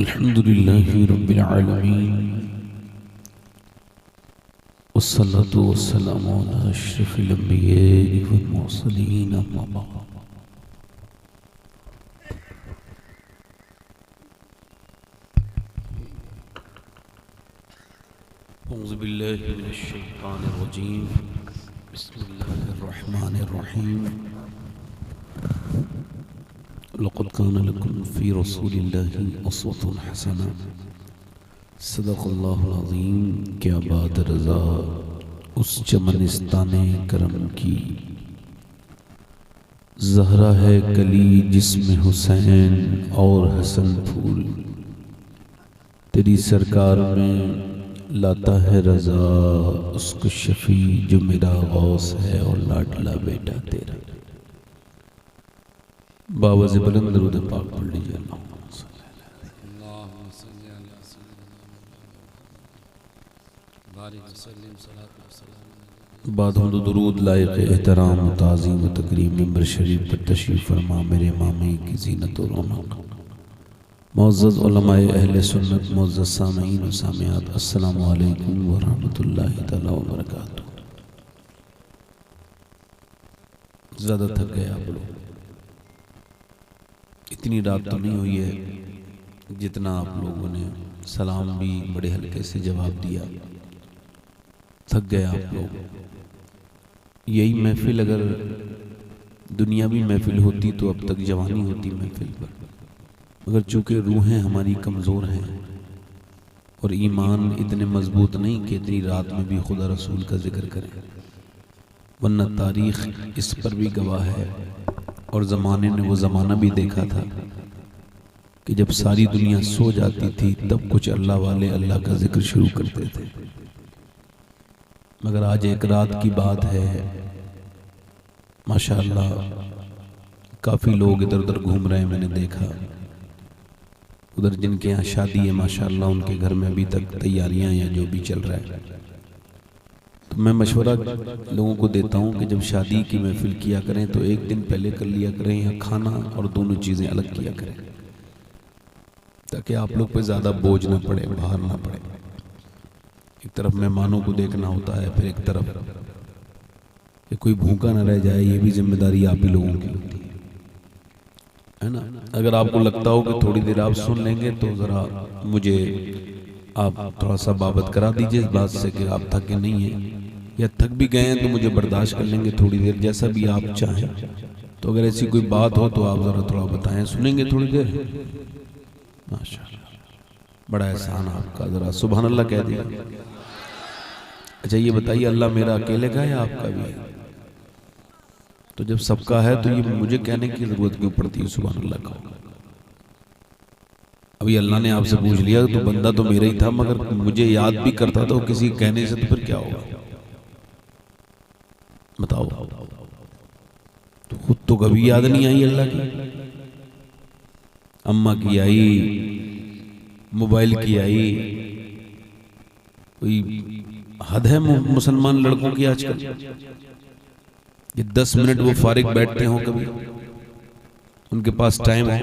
अल्हम्दुलिल्लाहि रब्बिल आलमीन वस्सलातु वस्सलामु अला अशरफिल अंबिया'i वल मुरसलीन अम्मा बअद। औज़ु बिल्लाहि मिनश शैतानिर रजीम बिस्मिल्लाहिर रहमानिर रहीम। लक़द कान लकुम फ़ी रसूलिल्लाहि उसवतुन हसना। सदक़ल्लाहुल अज़ीम। क्या बात रज़ा उस चमनिस्ताने करम की, ज़हरा है कली जिसमें हुसैन और हसन फूल। तेरी सरकार में लाता है रज़ा उसको शफ़ी जो मेरा गौस है और लाडला बेटा तेरा। बावज़ बुलंद दरूद पाक पढ़ लीजिए। बाद दुरूद लायक एहतराम ताज़ीम तकरीम मिंबर शरीफ पर तशरीफ़ फरमा मेरे मामे की ज़ीनत और रौनक। मुअज़्ज़ज़ उलमाए अहले सुन्नत, मुअज़्ज़ज़ सामीईन व सामियात, अस्सलामु अलैकुम व रहमतुल्लाहि तआला व बरकातुहू। ज़्यादा थक गए आप लोग। इतनी रात तो नहीं हुई है जितना आप लोगों ने सलाम भी बड़े हल्के से जवाब दिया। थक गए आप लोग। यही महफिल अगर दुनियावी महफिल होती तो अब तक जवानी होती महफिल पर, मगर चूँकि रूहें हमारी कमज़ोर हैं और ईमान इतने मजबूत नहीं कि इतनी रात में भी खुदा रसूल का जिक्र करें, वरना तारीख़ इस पर भी गवाह है और ज़माने ने वो ज़माना भी देखा था कि जब सारी दुनिया सो जाती थी तब कुछ अल्लाह वाले अल्लाह का जिक्र शुरू करते थे। मगर आज एक रात की बात है, माशाअल्लाह काफ़ी लोग इधर उधर घूम रहे हैं। मैंने देखा उधर जिनके यहाँ शादी है माशाअल्लाह उनके घर में अभी तक तैयारियां या जो भी चल रहा है। तो मैं मशवरा लोगों को देता हूँ कि जब शादी की महफिल किया करें तो एक दिन पहले कर लिया करें, या खाना और दोनों चीज़ें अलग किया करें, ताकि आप लोग पे ज़्यादा बोझ ना पड़े, भार ना पड़े। एक तरफ मेहमानों को देखना होता है, फिर एक तरफ कि कोई भूखा ना रह जाए, ये भी जिम्मेदारी आप ही लोगों की होती है ना। अगर आपको लगता हो कि थोड़ी देर आप सुन लेंगे तो ज़रा मुझे आप थोड़ा सा बाबत करा दीजिए इस बात से कि आप थके नहीं हैं, या थक भी गए हैं तो मुझे बर्दाश्त कर लेंगे थोड़ी देर, जैसा भी आप चाहें। तो अगर ऐसी कोई बात हो तो आप ज़रा थोड़ा बताएं, सुनेंगे थोड़ी देर। माशाअल्लाह, बड़ा एहसान आपका, ज़रा सुभान अल्लाह कह दिया। अच्छा ये बताइए, अल्लाह मेरा अकेले का है आपका भी है? तो जब सबका है तो ये मुझे कहने की ज़रूरत क्यों पड़ती है सुभान अल्लाह का? अभी अल्लाह ने आपसे पूछ लिया तो बंदा तो मेरा ही था, मगर मुझे याद भी करता तो किसी कहने से तो फिर क्या होगा बताओ? तो खुद तो कभी याद नहीं आई अल्लाह की। अम्मा की आई, मोबाइल की आई, कोई हद है मुसलमान लड़कों की आजकल? ये 10 मिनट वो फारिग बैठते हो कभी? उनके पास टाइम है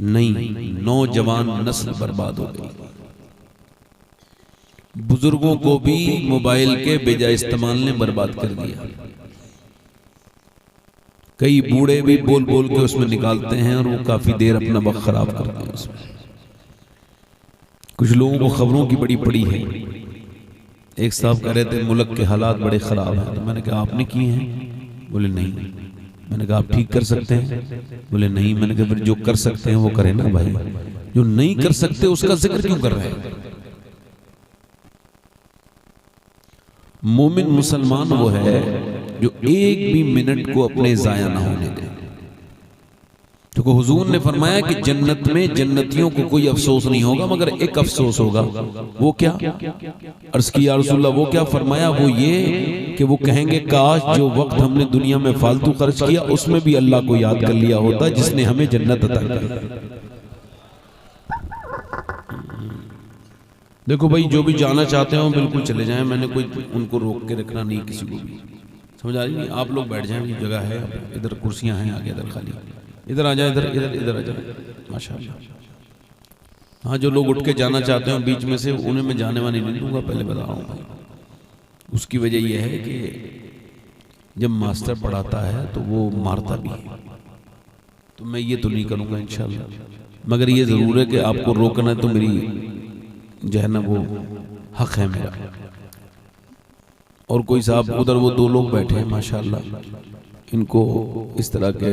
नहीं। नौजवान नस्ल बर्बाद हो गई। बुजुर्गों को भी मोबाइल के बेजा इस्तेमाल ने बर्बाद कर दिया। कई बूढ़े भी बोल बोल के उसमें निकालते हैं और वो काफी देर अपना वक्त खराब करते हैं उसमें। कुछ लोगों को खबरों की बड़ी पड़ी है। एक साहब कह रहे थे मुल्क के हालात बड़े ख़राब हैं। तो मैंने कहा आपने किए हैं? बोले नहीं। मैंने कहा आप ठीक कर सकते हैं? बोले नहीं। मैंने कहा फिर जो कर सकते हैं वो करें ना भाई, जो नहीं कर सकते उसका जिक्र क्यों कर रहे हैं? मोमिन मुसलमान वो है जो एक भी मिनट को अपने ज़ाया ना होने दे। क्योंकि हुजूर ने फरमाया कि जन्नत में जन्नतियों को कोई अफसोस नहीं होगा मगर एक अफसोस होगा। वो क्या? अर्ज़ की या रसूलल्लाह वो क्या? फरमाया वो ये कि वो कहेंगे काश जो वक्त हमने दुनिया में फालतू खर्च किया उसमें भी अल्लाह को याद कर लिया होता जिसने हमें जन्नत अता की। देखो भाई, जो भी जाना चाहते हो बिल्कुल चले जाएं, मैंने कोई उनको रोक के रखना नहीं किसी को भी, समझ आ रही नहीं? आप लोग बैठ जाएं, जगह है, इधर कुर्सियां हैं आगे, इधर खाली, इधर आ जाए, इधर इधर इधर आ जाए। माशाअल्लाह हाँ, जो लोग उठ के जाना चाहते हैं बीच में से, उन्हें मैं जाने वाली नहीं दूंगा, पहले बता रहा हूँ। उसकी वजह यह है कि जब मास्टर पढ़ाता है तो वो मारता भी है, तो मैं ये तो नहीं करूँगा इंशाल्लाह। मगर ये ज़रूर है कि आपको रोकना तो मेरी जो है ना वो हक है मेरा। और कोई साहब उधर वो दो लोग बैठे हैं माशाल्लाह, इनको इस तरह के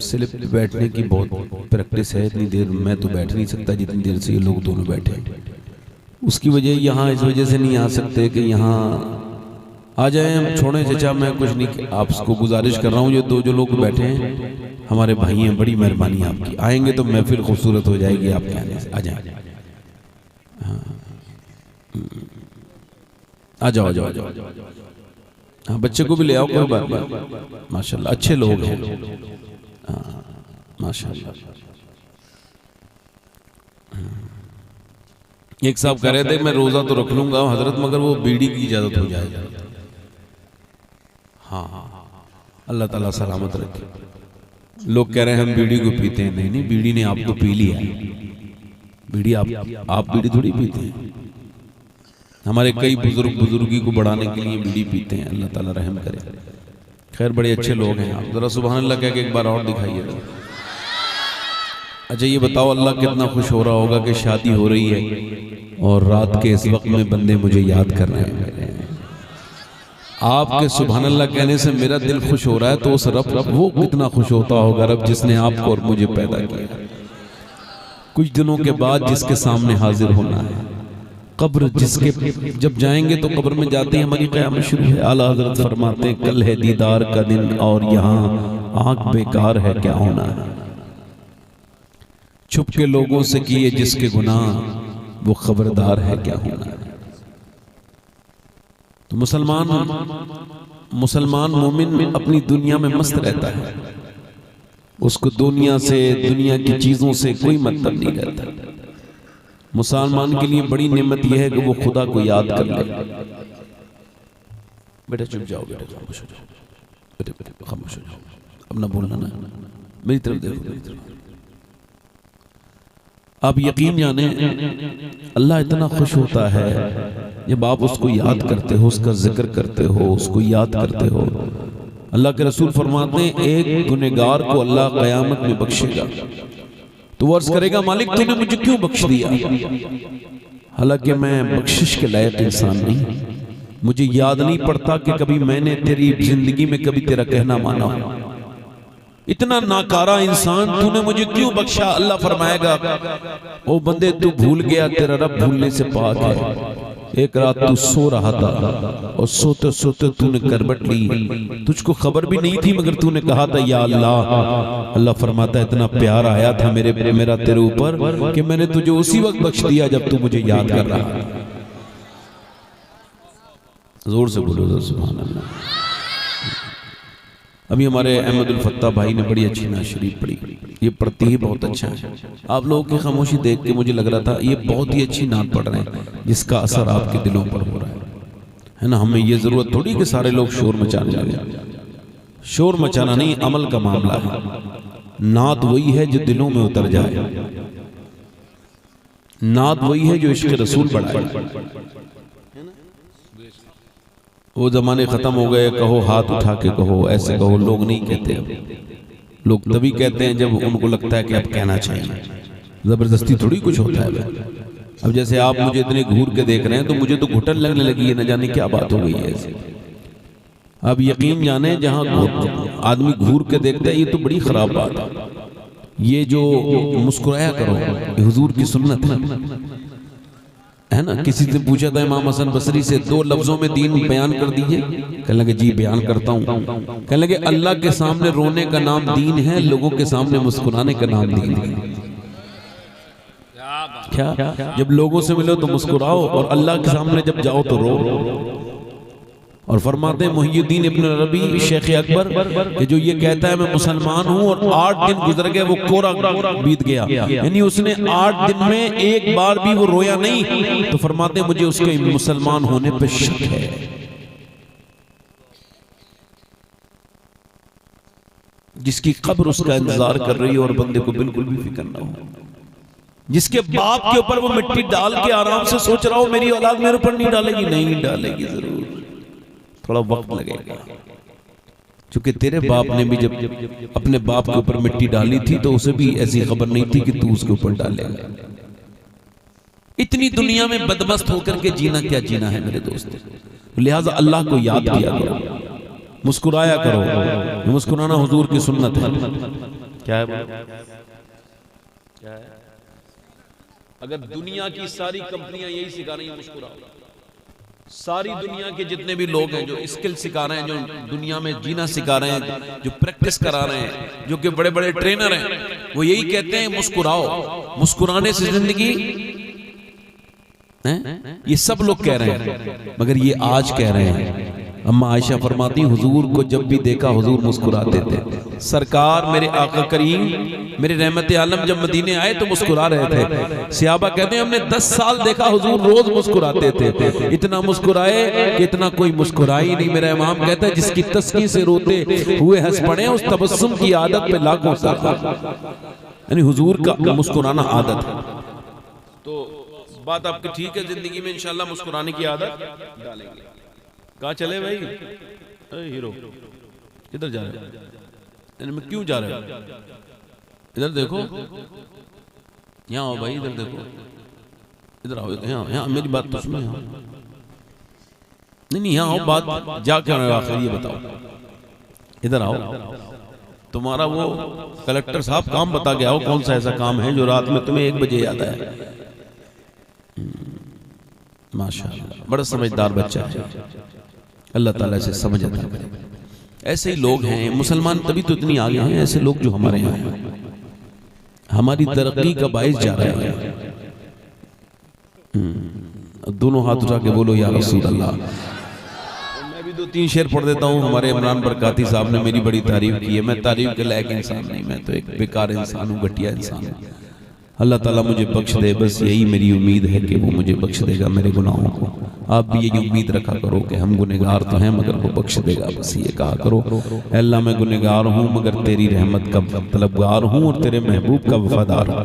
स्लिप पे बैठने की बहुत प्रैक्टिस है। इतनी देर मैं तो बैठ नहीं सकता जितनी देर से ये लोग दोनों बैठे हैं। उसकी वजह यहाँ इस वजह से नहीं आ सकते कि यहाँ आ जाएं, हम छोड़ें चचा, मैं कुछ नहीं, आपको गुजारिश कर रहा हूँ। ये दो जो लोग बैठे हैं हमारे भाई हैं, बड़ी मेहरबानी आपकी, आएंगे तो महफिल खूबसूरत हो जाएगी आपके आने से। आ जाए, आ जाओ, आ जाओ, आ जाओ। हाँ, बच्चे को भी ले आओ, कोई बात नहीं। माशाल्लाह अच्छे लोग हैं, माशाल्लाह। एक साहब कह रहे थे मैं रोजा तो रख लूंगा हजरत, मगर वो बीड़ी की इजाजत हो जाएगी। हाँ, अल्लाह ताला सलामत रखे। लोग कह रहे हैं हम बीड़ी को पीते हैं, नहीं नहीं, बीड़ी ने आपको पी लिया। बीड़ी आप बीड़ी थोड़ी पीते हैं। हमारे कई बुजुर्गी को बढ़ाने के लिए बीड़ी पीते हैं, अल्लाह ताला रहम करे। खैर बड़े अच्छे लोग हैं आप, जरा सुभान अल्लाह कह के एक बार और दिखाइए। अच्छा ये बताओ, अल्लाह कितना खुश हो रहा होगा कि शादी हो रही है और रात के इस वक्त में बंदे मुझे याद कर रहे हैं। आपके सुभान अल्लाह कहने से मेरा दिल खुश हो रहा है, तो उस रब वो कितना खुश होता होगा, रब जिसने आपको और मुझे पैदा किया। कुछ दिनों के बाद जिसके सामने हाजिर होना है, कब्र जिसके जब जाएंगे तो कब्र में जाते ही हमारी क़यामत शुरू है। आला हज़रत फरमाते हैं कल है दीदार का दिन और यहाँ आंख बेकार है क्या होना है। छुप के लोगों से किए जिसके गुनाह वो खबरदार है क्या होना है। तो मुसलमान मोमिन अपनी दुनिया में मस्त रहता है, उसको दुनिया से, दुनिया की चीजों से कोई मतलब नहीं रहता। मुसलमान के लिए बड़ी नेमत यह है कि वो खुदा को याद कर ले। बेटा चुप जाओ, बेटा खामोश हो जाओ, बेटे खामोश हो जाओ, अब ना बोलना ना, मेरी तरफ देखो, मेरी तरफ। आप यकीन जाने अल्लाह इतना खुश होता है जब आप उसको याद करते हो, उसका जिक्र करते हो, उसको याद करते हो। अल्लाह के रसूल फरमाते हैं एक गुनहगार को अल्लाह क़यामत में बख्शेगा तो वो अर्ज करेगा मालिक तूने मुझे क्यों बख्श दिया, हालांकि मैं बख्शिश के लायक इंसान नहीं, मुझे याद नहीं पड़ता कि कभी मैंने तेरी जिंदगी में कभी तेरा कहना माना हो। इतना नाकारा इंसान, तूने मुझे क्यों बख्शा। अल्लाह फरमाएगा ओ बंदे तू भूल गया, तेरा रब भूलने से पाक है। एक रात तू सो रहा था और सोते सोते तूने करवट ली, तुझको खबर भी नहीं थी मगर तूने कहा था या अल्लाह। अल्लाह फरमाता है इतना प्यार आया था मेरा तेरे ऊपर कि मैंने तुझे उसी वक्त बख्श दिया जब तू मुझे याद कर रहा है। जोर से बोलो सुभान अल्लाह। अभी हमारे अहमदुल फत्ता भाई ने बड़ी अच्छी नात शरीफ पढ़ी, ये पढ़ती ही बहुत अच्छा है। आप लोगों की खामोशी देख के मुझे लग रहा था ये बहुत ही अच्छी नात पढ़ रहे हैं, जिसका असर आपके दिलों पर हो रहा है ना। हमें ये जरूरत थोड़ी कि सारे लोग शोर मचाने लगे, शोर मचाना नहीं, अमल का मामला है। नात वही है जो दिलों में उतर जाए, नात वही है जो इश्क रसूल बढ़ाए। वो जमाने खत्म हो गए, कहो हाथ उठा के कहो, ऐसे कहो, लोग नहीं कहते। लोग तभी कहते हैं जब उनको लगता है कि अब कहना चाहिए, जबरदस्ती थोड़ी कुछ होता है। अब जैसे आप मुझे इतने घूर के देख रहे हैं तो मुझे तो घुटन लगने लगी है, न जाने क्या बात हो गई है ऐसे। अब यकीन जाने जहां आदमी घूर के देखता है ये तो बड़ी खराब बात है। ये जो मुस्कुराया करो हुजूर की सुन्नत है ना। किसी से पूछा था इमाम हसन बसरी से, दो लफ्जों में दीन बयान कर दीजिए। कहने लगे जी बयान करता हूँ। कहने लगे अल्लाह के सामने रोने का नाम दीन है, लोगों के सामने मुस्कुराने का नाम दीन है। क्या जब लोगों से मिलो तो मुस्कुराओ और अल्लाह के सामने जब जाओ तो रो। और फरमाते हैं मुहियुद्दीन इब्न अरबी शेख अकबर कि जो ये कहता है मैं मुसलमान हूँ और 8 दिन गुजर गए वो कोरा बीत गया, यानी उसने 8 दिन में एक बार भी वो रोया नहीं, तो फरमाते हैं मुझे उसके मुसलमान होने पे शक है। जिसकी कब्र उसका इंतजार कर रही है और बंदे को बिल्कुल भी फिक्र ना हो। जिसके बाप के ऊपर वो मिट्टी डाल के आराम से सोच रहा हो मेरी औलाद मेरे ऊपर नहीं डालेगी, नहीं डालेगी जरूर, थोड़ा वक्त लगेगा। क्योंकि तेरे बाप ने भी जब अपने बाप के ऊपर मिट्टी डाली थी तो उसे भी ऐसी खबर नहीं थी कि तू उसके ऊपर डालेगा। इतनी दुनिया में बदमस्त होकर के जीना क्या जीना है मेरे दोस्त। लिहाजा अल्लाह को याद किया करो, मुस्कुराया करो। मुस्कुराना हुजूर की सुन्नत है। क्या है? क्या है? अगर दुनिया की सारी कंपनियां यही सिखा रही हैं मुस्कुराओ, सारी दुनिया के जितने भी लोग हैं जो स्किल सिखा रहे हैं, जो दुनिया में जीना सिखा रहे हैं, जो प्रैक्टिस करा रहे हैं, जो कि बड़े बड़े ट्रेनर हैं, वो यही कहते हैं मुस्कुराओ, मुस्कुराने से जिंदगी है? ये सब लोग कह रहे हैं, मगर ये आज कह रहे हैं। अम्मा आयशा फरमाती हुजूर को जब भी देखा हुजूर मुस्कुराते थे। सरकार मेरे आका करीम मेरे रहमत आलम जब मदीने आए तो मुस्कुरा रहे थे। सहाबा कहते हैं हमने 10 साल देखा हुजूर रोज मुस्कुराते थे, इतना मुस्कुराए कि इतना कोई मुस्कुरा ही नहीं। मेरा इमाम कहता है जिसकी तस्की से रोते हुए हंस पड़े उस तबस्सुम की आदत पे लाखों सलाम। यानी हुजूर का मुस्कुराना आदत है। तो बात आपकी ठीक है, जिंदगी में इंशाल्लाह मुस्कुराने की आदत डालेंगे। कहाँ चले भाई? हीरो किधर जा रहे हैं? मैं क्यों जा रहे हैं? इधर देखो, यहाँ आओ भाई, इधर देखो, इधर आओ, यहाँ मेरी बात तो सुनो। यहाँ नहीं, यहाँ आओ, बात जा क्या आखिर ये बताओ। इधर आओ, तुम्हारा वो कलेक्टर साहब काम बता गया हो, कौन सा ऐसा काम है जो रात में तुम्हें 1 बजे याद आया? माशाअल्लाह, बड़ा समझदार बच्चा है, अल्लाह ताला से समझ आता है। ऐसे ही लोग हैं मुसलमान, तभी तो इतनी आगे हैं ऐसे लोग जो हमारे यहाँ हैं, हमारी तरक्की का बाइस जा रहे हैं। दोनों हाथ उठा के बोलो या रसूल अल्लाह। मैं भी 2-3 शेर पढ़ देता हूँ। हमारे इमरान बरकाती साहब ने मेरी बड़ी तारीफ की है। मैं तारीफ के लायक इंसान नहीं, मैं तो एक बेकार इंसान हूँ, घटिया इंसान हूँ। अल्लाह ताला मुझे बख्श दे, बस यही मेरी उम्मीद है कि वो मुझे बख्श देगा मेरे गुनाहों को। आप भी यही उम्मीद रखा करो कि हम गुनहगार तो हैं मगर वो बख्श देगा, बस ये कहा करो अल्लाह मैं गुनहगार हूँ मगर तेरी रहमत का तलबगार हूँ और तेरे महबूब का वफादार हूँ।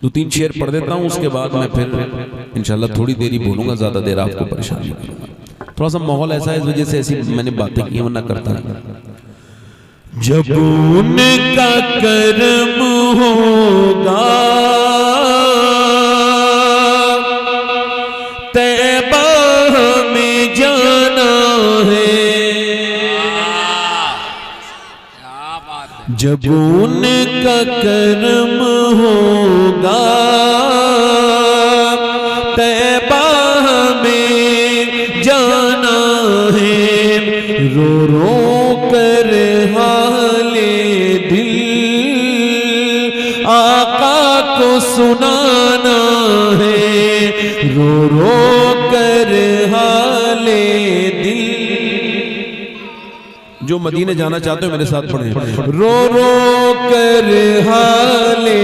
2-3 शेर पढ़ देता हूँ, उसके बाद मैं फिर इंशाल्लाह थोड़ी देरी बोलूँगा, ज़्यादा देर आपको परेशान नहीं करूँगा। थोड़ा सा माहौल ऐसा है, इस वजह से ऐसी मैंने बातें की, वरना करता नहीं। जब उनका कर्म होगा तैबा में जाना है, जब उनका कर्म होगा तैबा में जाना है, रो रो कर हाले दिल आका को सुनाना है, रो रो कर हाले दिल। जो मदीने जाना चाहते हो मेरे साथ पढ़ें। रो रो कर हाले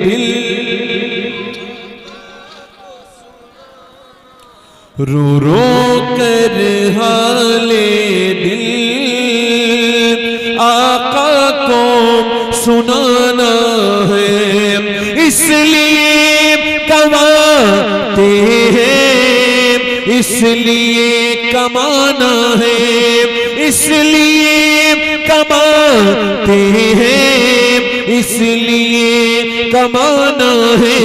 दिल, रो रो कर हाले दिल आका को सुनाना है, इसलिए कमाते हैं, इसलिए कमाना है, इसलिए कमाते हैं, इसलिए कमाना है।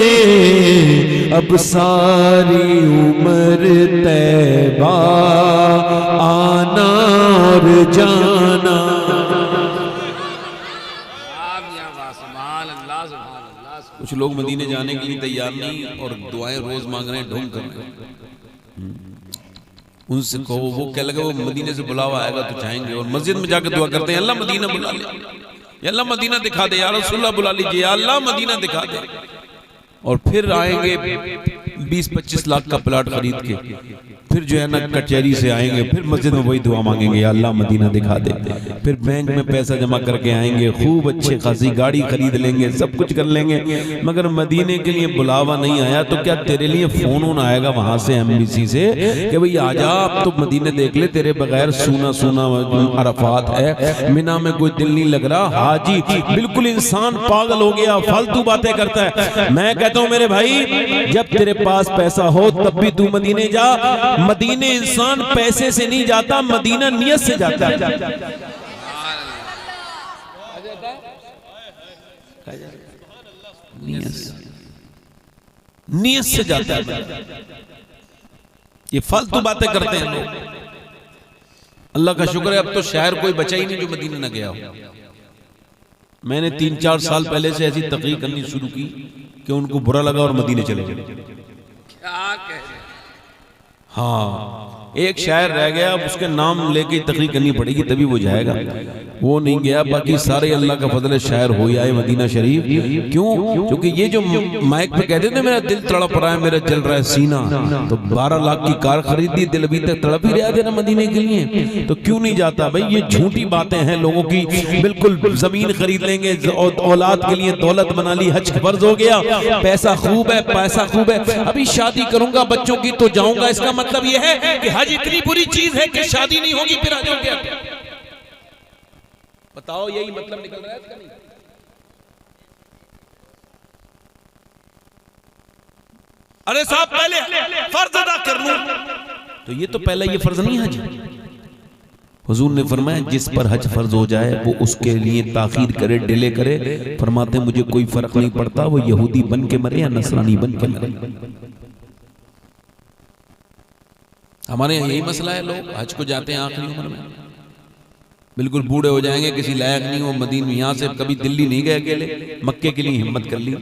अब सारी उम्र तैबा आना और जाना। कुछ लोग मदीने जाने के लिए तैयार नहीं और दुआएं रोज मांग रहे हैं, ढोंग कर रहे हैं। उनसे कहो, वो क्या लगा वो मदीने से बुलावा आएगा तो चाहेंगे, और मस्जिद में जाकर दुआ करते हैं अल्लाह मदीना बुला ले, या अल्लाह मदीना दिखा दे, या रसूलुल्लाह बुला लीजिए, या अल्लाह मदीना दिखा दे। और फिर आएंगे 20-25 लाख का प्लाट खरीद के, फिर जो है ना कचहरी से आएंगे, फिर मस्जिद में वही दुआ मांगेंगे या अल्लाह मदीना दिखा दे। फिर बैंक में पैसा जमा करके आएंगे, खूब अच्छे खासी गाड़ी खरीद लेंगे, सब कुछ कर लेंगे, मगर मदीने के लिए बुलावा नहीं आया तो क्या तेरे लिए फोन आएगा वहां से एमबीसी से कि भाई आजा, अब तो मदीने देख ले, तेरे बगैर सूना सूना अरफात है, मिना में कोई दिल नहीं लग रहा। हाजी बिल्कुल इंसान पागल हो गया, फालतू बातें करता है। मैं कहता हूं मेरे भाई, जब तेरे पास पैसा हो तब भी तू मदीने जा। मदीने इंसान पैसे से नहीं जाता, मदीना नियत से जाता है। नियत से जाता है। ये फालतू बातें करते हैं लोग। अल्लाह का शुक्र है अब तो शहर कोई बचा ही नहीं जो मदीने न गया हो। मैंने 3-4 साल पहले से ऐसी तकरीर करनी शुरू की कि उनको बुरा लगा और मदीने चले गए। क्या कह रहे? हाँ, एक शायर रह गया, अब उसके नाम लेके तकरीर करनी पड़ेगी तभी वो जाएगा, वो नहीं गया। बाकी सारे अल्लाह का फजल शायर हो आए मदीना शरीफ। क्यों? क्योंकि ये जो माइक पे कहते थे मेरा दिल तड़प रहा है, मेरा जल रहा है सीना, तो 12 लाख की कार खरीदी, दिल अभी तक तड़प ही रहा है ना मदीने के लिए, तो क्यों नहीं जाता भाई? ये झूठी बातें हैं लोगों की। बिल्कुल जमीन खरीद लेंगे, औलाद के लिए दौलत बना ली, हज फर्ज हो गया, पैसा खूब है, पैसा खूब है, अभी शादी करूंगा बच्चों की तो जाऊंगा। इसका मतलब यह है कि हज इतनी बुरी चीज है कि शादी नहीं होगी फिर हज हो गया। बताओ, यही मतलब निकल रहा है इसका? नहीं। अरे साहब पहले फर्ज अदा कर लूं, तो ये तो पहले ये फर्ज नहीं है हज। हुजूर ने फरमाया जिस पर हज फर्ज हो जाए वो उसके लिए ताखीर करे, डिले करे। फरमाते मुझे कोई फर्क नहीं पड़ता वो यहूदी बन के मरे या नसरानी बन के मरे। हमारे यहाँ यही मसला है, लोग हज को जाते हैं आखिरी उम्र में, बिल्कुल बूढ़े हो जाएंगे, किसी लायक नहीं हो। मदीने यहाँ से कभी दिल्ली नहीं गए अकेले, मक्के के लिए हिम्मत कर ली।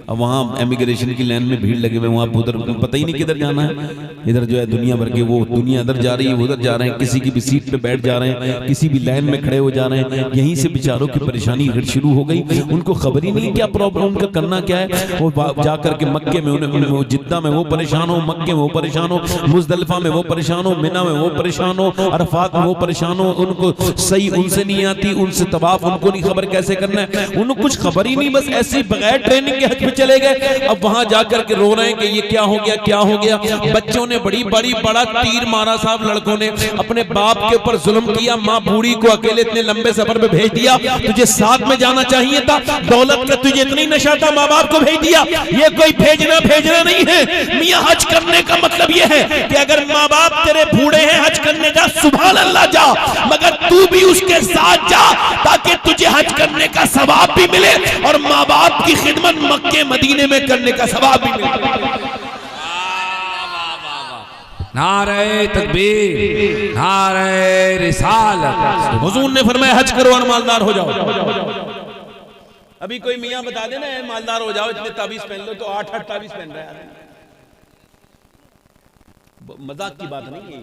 अब वहाँ इमिग्रेशन की लाइन में भीड़ लगे हुए, वहाँ उधर पता ही नहीं किधर जाना है। इधर जो है दुनिया भर के, वो दुनिया इधर जा रही है, उधर जा रहे हैं, किसी की भी सीट पे बैठ जा रहे हैं, किसी भी लाइन में खड़े हो जा रहे हैं। यहीं से बेचारों की परेशानी शुरू हो गई, उनको खबर ही नहीं क्या प्रॉब्लम, उनका करना क्या है। वो जाकर के मक्के में उन्हें, जिद्दा में वो परेशान हो, मक्के में वो परेशान हो, मुजदलिफा में वो परेशान हो, मिना में वो परेशान हो, अरफात में वो परेशान हो। उनको सही उनसे नहीं आती, उनसे तवाफ उनको नहीं खबर कैसे करना है, उनको कुछ खबर ही नहीं, बस ऐसे बगैर ट्रेनिंग के हज पे चले गए। अब वहां जाकर के रो रहे हैं कि ये क्या हो गया, क्या हो गया। बच्चों ने बड़ा तीर मारा साहब, लड़कों ने अपने बाप के ऊपर जुल्म किया, माँ बूढ़ी को अकेले इतने लंबे सफर में भेज दिया। तुझे साथ में जाना चाहिए था, दौलत का तुझे इतनी नशा था, माँ बाप को भेज दिया। ये कोई भेजना नहीं है मियां। हज करने का मतलब ये है कि अगर माँ बाप तेरे बूढ़े हैं, हज करने जा, सुभान अल्लाह जा, मगर तू भी उसके साथ जा ताकि तुझे हज करने का सवाब भी मिले और माँ बाप की खिदमत मक्के मदीने में करने का सवाब भी मिले। नारे तकबीर, नारे रिसालत। हुजूर ने फरमाया हज करो और मालदार हो जाओ। अभी कोई मियां बता देना है मालदार हो जाओ, इतने ताबीज पहन लो, तो 8 ताबीज पहन रहा है। मजाक की बात नहीं है।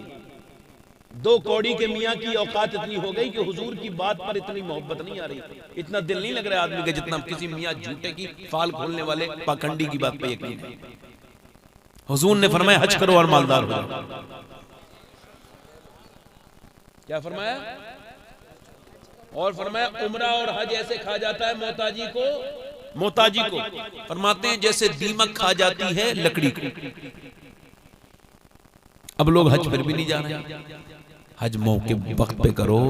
2 कौड़ी के मियाँ की औकात इतनी हो गई कि हुजूर की बात पर इतनी मोहब्बत नहीं आ रही, इतना दिल नहीं लग रहा आदमी का जितना किसी मियाँ झूठे की फाल खोलने वाले पाखंडी की बात पे यकीन है। हुजूर ने फरमाया हज करो और मालदार हो जाओ। क्या फरमाया? और फरमाया उम्रा और हज ऐसे खा जाता है मोहताजी को फरमाते हैं जैसे दीमक खा जाती है लकड़ी को। अब लोग हज फिर भी नहीं जा रहे। हज मौके वक्त पे करो।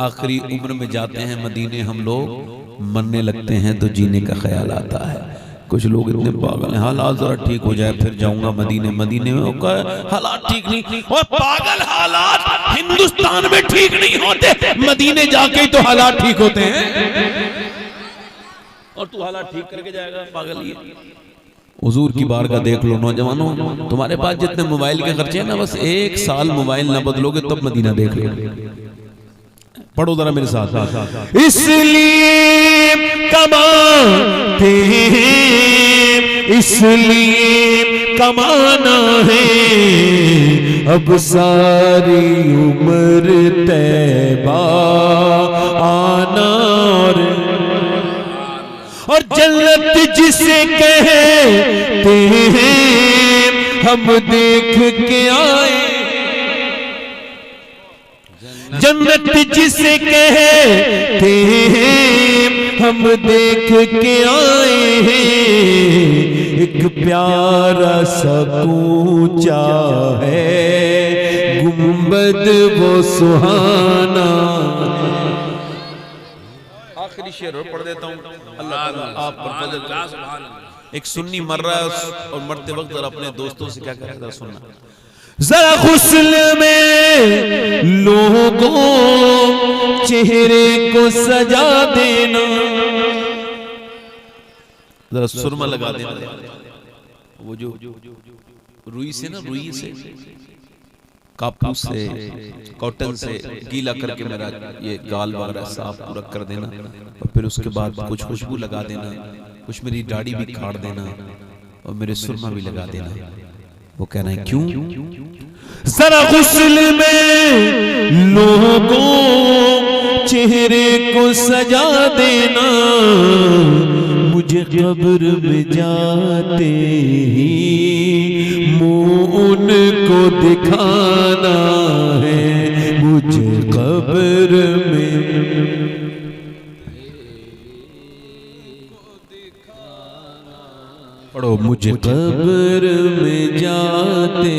आखिरी उम्र में जाते हैं मदीने हम लोग, मरने लगते हैं तो जीने का ख्याल आता है। कुछ लोग इतने पागल हैं, हालात जरा ठीक हो जाए फिर जाऊंगा मदीने। मदीने में हालात ठीक नहीं, और पागल हालात हिंदुस्तान में ठीक नहीं होते, मदीने जाके ही तो हालात ठीक होते हैं। और तू हालात ठीक करके जाएगा पागल। ये हुजूर की बारगाह देख लो नौजवानों, तुम्हारे पास जितने मोबाइल के खर्चे हैं ना, बस 1 साल मोबाइल ना बदलोगे तब मदीना देख लो। पढ़ो जरा मेरे साथ। इसलिए कमाते हैं, इसलिए कमाना है, अब सारी उम्र तैबा आना और जन्नत जिसे कहते हैं हम देख के आए। जन्नत जिसे कहते हैं हम देख के आए हैं, एक प्यारा सा कूचा है गुंबद वो सुहाना। आखिरी शेर और पढ़ देता हूँ, अल्लाह आप पर फजल करे। एक सुन्नी मर रहा है और मरते वक्त जरा अपने दोस्तों से क्या कह रहा था सुनना। जरा गुस्ल में लोगों चेहरे को सजा देना, जरा सुरमा लगा देना, वो जो रुई से ना, रुई से कापूस से कॉटन से गीला करके मेरा ये गाल वगैरह साफ पूरा कर देना, और फिर उसके बाद कुछ खुशबू लगा देना, कुछ मेरी दाढ़ी भी काट देना और मेरे सुरमा भी लगा देना। वो कह रहे हैं क्यों? जरा गुस्ल में लोगों चेहरे को सजा देना, मुझे कब्र में जाते ही मुंह उनको दिखाना है, मुझे कब्र में पढ़ो, मुझे कब्र में जाते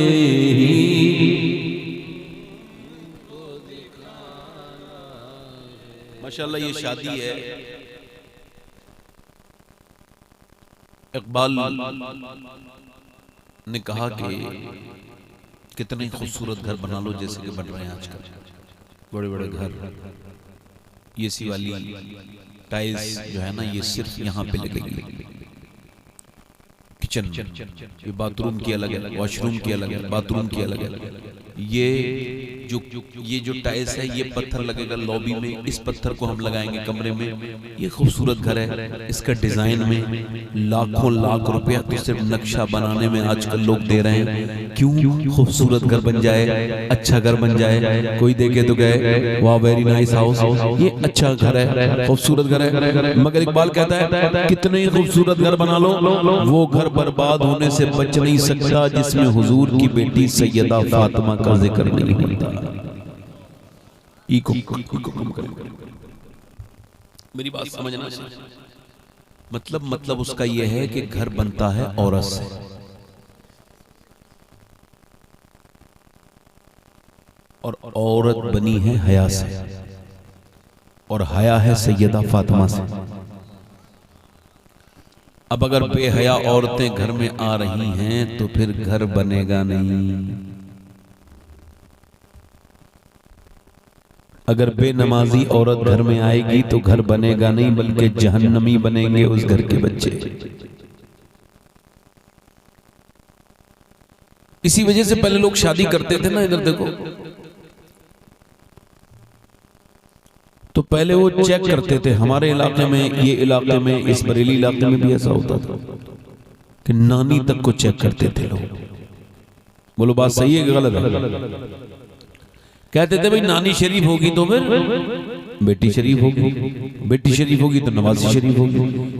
ही माशाल्लाह ये शादी है। इकबाल ने कहा कि कितने खूबसूरत घर बना लो जैसे कि बन रहे हैं आजकल, बड़े बड़े घर, ये सी वाली टाइल्स जो है ना ये सिर्फ यहाँ पे लगेगी। किचन, ये बाथरूम की अलग है, वॉशरूम की अलग है, बाथरूम की अलग है। ये जो टाइल्स है ये पत्थर लगेगा लॉबी में, इस पत्थर को हम लगाएंगे कमरे में। ये खूबसूरत घर है, इसका डिजाइन में लाखों लाख रुपया तो सिर्फ नक्शा बनाने में आजकल लोग दे रहे हैं। क्यों? खूबसूरत घर बन जाए, अच्छा घर बन जाए, कोई देखे तो कहे वाह वेरी नाइस हाउस, ये अच्छा घर है, खूबसूरत घर है। मगर इकबाल कहता है कितने ही खूबसूरत घर बना लो, वो घर बर्बाद होने से बच नहीं सकता जिसमें हुजूर की बेटी सैयदा फातिमा का जिक्र नहीं होता। मेरी बात समझना, मतलब उसका यह है कि घर बनता है औरत से, और औरत बनी है हया से, और हया है सैयदा फातिमा से। अब अगर बेहया औरतें घर में आ रही हैं तो फिर घर बनेगा नहीं। अगर बेनमाजी औरत घर में आएगी तो घर बनेगा नहीं, बल्कि जहन्नमी बनेंगे उस घर के बच्चे। इसी वजह से पहले लोग शादी करते थे ना, इधर देखो, तो पहले वो चेक करते थे। हमारे इलाके में, ये इलाके में, इस बरेली इलाके में भी ऐसा होता था कि नानी तक को चेक करते थे लोग। बोलो बात सही है कि गलत है? कहते थे भाई नानी शरीफ होगी तो फिर बेटी शरीफ होगी, बेटी शरीफ होगी तो नवाजी शरीफ होगी।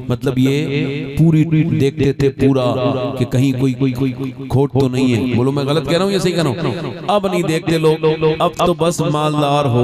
मतलब ये पूरी देखते थे पूरा कि कहीं कोई खोट तो नहीं है। बोलो मैं गलत कह रहा हूँ या सही कह रहा हूँ? अब नहीं देखते लोग, अब तो बस मालदार हो,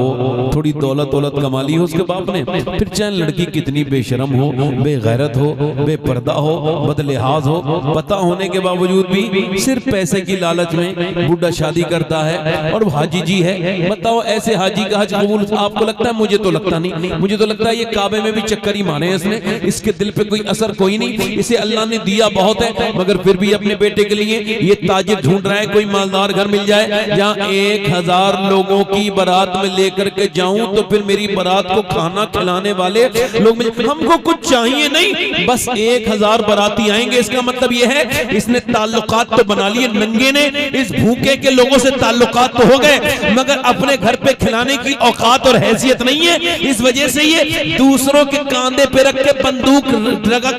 थोड़ी दौलत कमा ली हो उसके बाप ने, फिर चाहे लड़की कितनी बेशरम हो, बेगैरत हो, बेपर्दा हो, बदलिहाज हो, पता होने के बावजूद भी सिर्फ पैसे की लालच में बुढ़ा शादी करता है। और हाजी जी है, बताओ ऐसे हाजी का हज कबूल आपको लगता है? मुझे तो लगता नहीं। मुझे तो लगता है ये काबे में भी चक्कर ही मारे इसने, इसके दिल पे कोई असर कोई नहीं। इसे अल्लाह ने दिया बहुत है, मगर फिर भी अपने बेटे के लिए ये ताजिर ढूंढ रहा है कोई मालदार घर मिल जाए जहां 1000 लोगों की बारात में लेकर के जाऊं तो फिर मेरी बारात को खाना खिलाने वाले लोग हमको कुछ चाहिए नहीं, बस 1000 बाराती आएंगे। इसका मतलब ये है इसने ताल्लुकात तो बना लिए, नंगे ने इस भूखे के लोगों से ताल्लुकात तो हो गए, मगर अपने घर पे खिलाने की औकात और हैसियत नहीं है। इस वजह से ये दूसरों के कांधे पे रख के बंदूक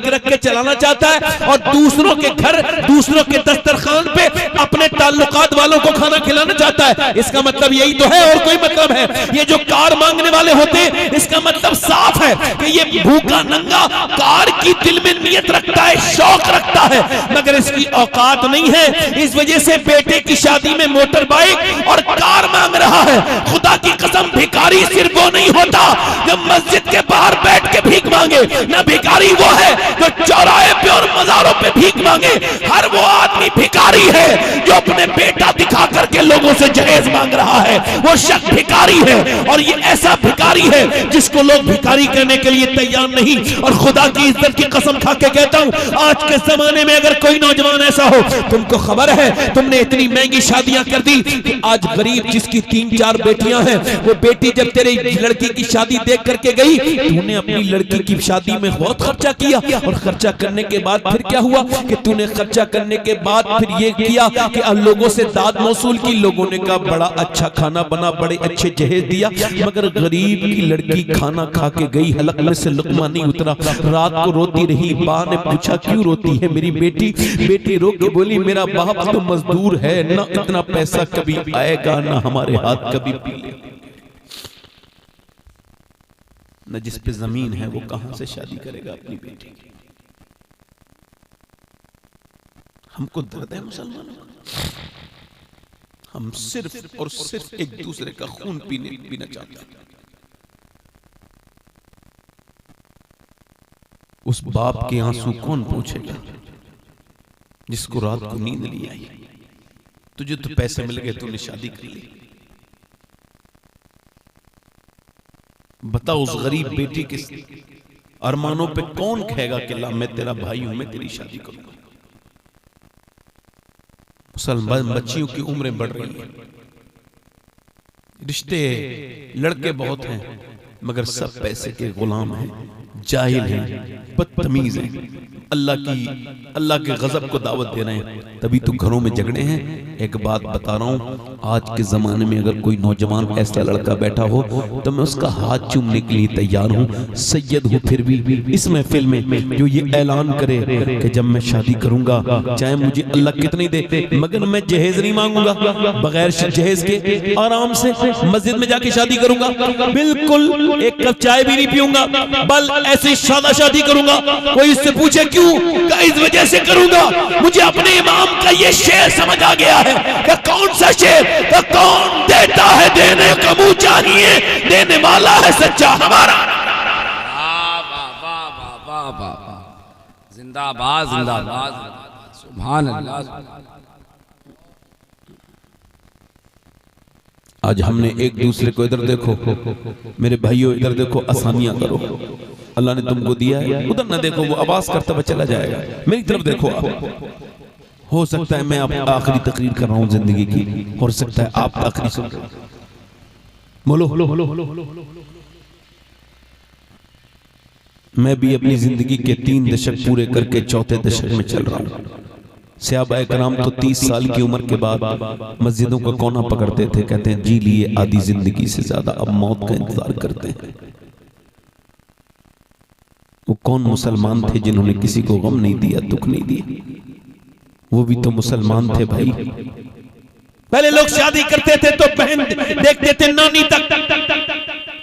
रख के चलाना चाहता है, और दूसरों के घर, दूसरों के दस्तरखान पे अपने ताल्लुकात वालों को खाना खिलाना चाहता है। इसका मतलब यही तो है, और कोई मतलब है? ये जो कार मांगने वाले होते हैं, इसका मतलब साफ है कि ये भूखा नंगा कार की दिल में नियत रखता है, शौक रखता है, मगर इसकी औकात नहीं है। इस वजह से बेटे की शादी में मोटर बाइक और कार मांग रहा रहा है। खुदा की कसम, भिखारी सिर्फ वो नहीं होता जो मस्जिद के बाहर बैठ के भीख मांगे, ना भिखारी वो है जो चौराहे पे और मज़ारों पे भीख मांगे। हर वो आदमी भिखारी है जो अपने बेटा दिखा करके लोगों से जहेज मांग रहा है, वो शख्स भिखारी है। और ये ऐसा भिखारी है जिसको लोग भिखारी करने के लिए तैयार नहीं। और खुदा की इज्जत की कसम खा के कहता हूं, आज के जमाने में अगर कोई नौजवान ऐसा हो, तुमको खबर है तुमने इतनी महंगी शादियां कर दी कि आज गरीब जिसकी 3-4 बेटियां हैं, वो बेटी जब तेरे लड़की की शादी देख करके गई, तूने अपनी लड़की की शादी में बहुत खर्चा किया। और खर्चा करने के बाद फिर क्या हुआ कि तूने खर्चा करने के बाद फिर ये किया कि लोगों से दाद मौसूल की। लोगों ने कहा बड़ा अच्छा खाना बना, बड़े अच्छे जहेज दिया, मगर गरीब की लड़की खाना खा के गई, हलक में से लुकमा नहीं उतरा। रात को रोती रही। मां ने पूछा क्यों रोती है मेरी बेटी? बेटी रो के बोली मेरा बाप तो मजदूर है, ना इतना पैसा कभी आएगा, ना हमारे हाथ कभी पीले, न जिस पे जमीन है वो कहां से शादी करेगा अपनी बेटी की। हमको दर्द है मुसलमानों का, हम सिर्फ और सिर्फ एक दूसरे का खून पीना चाहते हैं। उस बाप के आंसू कौन पूछेगा जिसको रात को नींद नहीं आई? तुझे तो पैसे मिल गए, तूने शादी कर ली। बताओ उस गरीब बेटी के अरमानों पे कौन कहेगा कि ला मैं तेरा भाई हूं, मैं तेरी शादी करूंगा। मुसलमान बच्चियों की उम्रें बढ़ रही हैं, रिश्ते लड़के बहुत हैं मगर सब पैसे के गुलाम हैं, जाहिल हैं, बदतमीज हैं, अल्लाह के गजब को दावत दे रहे हैं, तभी तो घरों में झगड़े हैं। एक बात बता रहा हूं, आज के जमाने में अगर कोई नौजवान ऐसा लड़का बैठा हो तो मैं उसका हाथ चूमने के लिए तैयार हूं। सैयद हूं फिर भी इस महफिल में जो ये ऐलान करे कि जब मैं शादी करूंगा चाहे मुझे अल्लाह कितनी दे, मगर मैं जहेज नहीं मांगूंगा, बगैर जहेज के आराम से मस्जिद में जाके शादी करूंगा, बिल्कुल एक कप चाय भी नहीं पीऊंगा, बल ऐसे सादा शादी करूंगा। कोई इससे पूछे क्यों? इस वजह से करूंगा, मुझे अपने इमाम का ये शेर समझ आ गया है कि कौन सा शेर, तो कौन देता है देने का मुंह चाहिए, देने वाला है सच्चा हमारा। जिंदाबाद जिंदाबाद, सुभान अल्लाह। आज हमने एक दूसरे को, इधर देखो मेरे भाइयों, इधर देखो, आसानियां करो, अल्लाह ने तुमको दिया है। उधर ना देखो, वो आवाज करता हुआ चला जाएगा, मेरी तरफ देखो। आप हो सकता है मैं आप आखिरी तकरीर कर रहा हूं जिंदगी की, हो सकता है आप आखिरी सुन रहे हो। बोलो, मैं भी अपनी जिंदगी के 3 दशक पूरे करके 4थे दशक में चल रहा हूं। सहाबाए कराम तो 30 साल की उम्र के बाद मस्जिदों का कोना पकड़ते थे, कहते हैं जी लिए आधी जिंदगी से ज्यादा अब मौत का इंतजार करते हैं। वो कौन मुसलमान थे जिन्होंने किसी को गम नहीं दिया, दुख नहीं दिया? वो भी तो मुसलमान थे भाई। पहले लोग शादी करते थे तो बहन देखते थे नानी तक,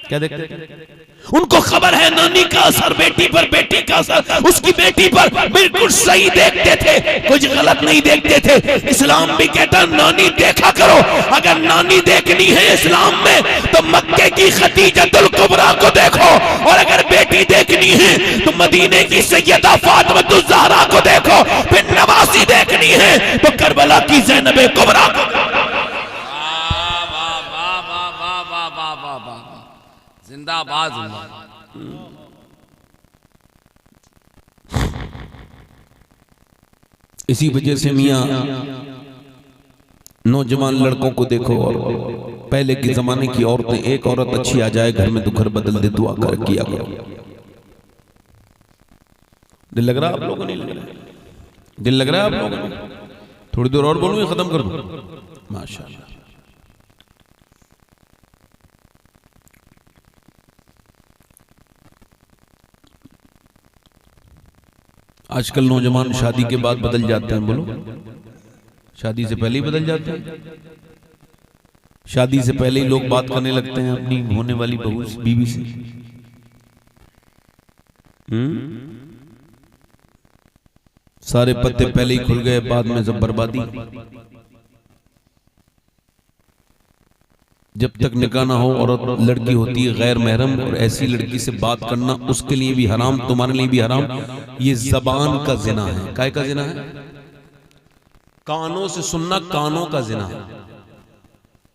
क्या देखते थे? उनको खबर है नानी का असर बेटी पर, बेटी का असर उसकी बेटी पर, बिल्कुल सही देखते थे, कुछ गलत नहीं देखते थे। इस्लाम भी कहता नानी देखा करो। अगर नानी देखनी है इस्लाम में तो मक्के की खदीजतुल कुबरा को देखो, और अगर बेटी देखनी है तो मदीने की सैयदा फातिमा ज़हरा को देखो, फिर नवासी देखनी है तो करबला की ज़ैनब कुबरा को। जिंदाबाद। इसी वजह से मियां नौजवान लड़कों को देखो, और पहले के जमाने की औरतें, एक औरत अच्छी आ जाए घर में तो घर बदल दे, दुआ कर किया करो। दिल लग रहा आप लोगों नहीं लग रहा? दिल लग रहा है आप लोगों को? थोड़ी देर और बोलूं या खत्म कर दूं? माशाल्लाह। आजकल नौजवान शादी के बाद बदल जाते हैं। बोलो, शादी से पहले ही बदल जाते हैं। शादी से पहले ही लोग बात करने लगते हैं अपनी होने वाली बहू बीवी से। सारे पत्ते पहले ही खुल गए, बाद में सब बर्बादी। जब तक निकाह ना हो औरत लड़की होती है गैर महरम, और ऐसी लड़की से बात करना उसके लिए भी हराम, तुम्हारे लिए भी हराम। ये जबान का जिना है। काय का जिना है? कानों से सुनना, कानों का जिना है।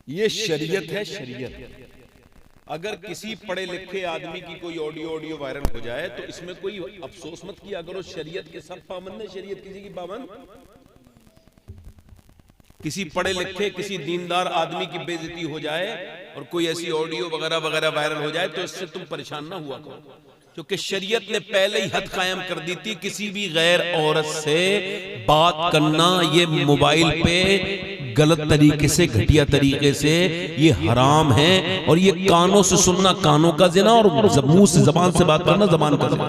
ये शरीयत है, शरीयत। अगर किसी पढ़े लिखे आदमी की कोई ऑडियो वायरल हो जाए तो इसमें कोई अफसोस मत किया करो। शरीयत के सब पाबंद है, शरीयत किसी की पाबंद। किसी पढ़े लिखे किसी दीनदार आदमी की बेइज्जती हो जाए और कोई ऐसी ऑडियो वगैरह वगैरह वायरल हो जाए तो इससे तुम परेशान ना हुआ करो, क्योंकि शरीयत ने पहले ही हद कायम कर दी थी किसी भी गैर औरत से बात करना ये मोबाइल पे गलत तरीके से, घटिया तरीके से, ये हराम है। और ये कानों से सुनना कानों का जिना, और मुंह से जबान से बात करना जबान का जिना।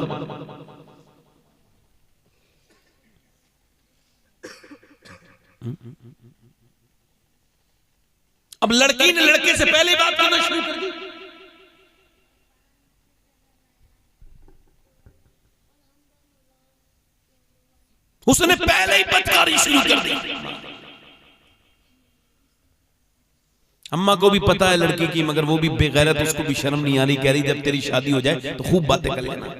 अब लड़की ने लड़के से पहले बात करना शुरू कर दी। उसने पहले ही बदकारी शुरू कर दी। अम्मा को भी पता है लड़की की, मगर वो भी बेगैरत, उसको भी शर्म नहीं आ रही। कह रही जब तेरी शादी हो जाए तो खूब बातें कर लेना।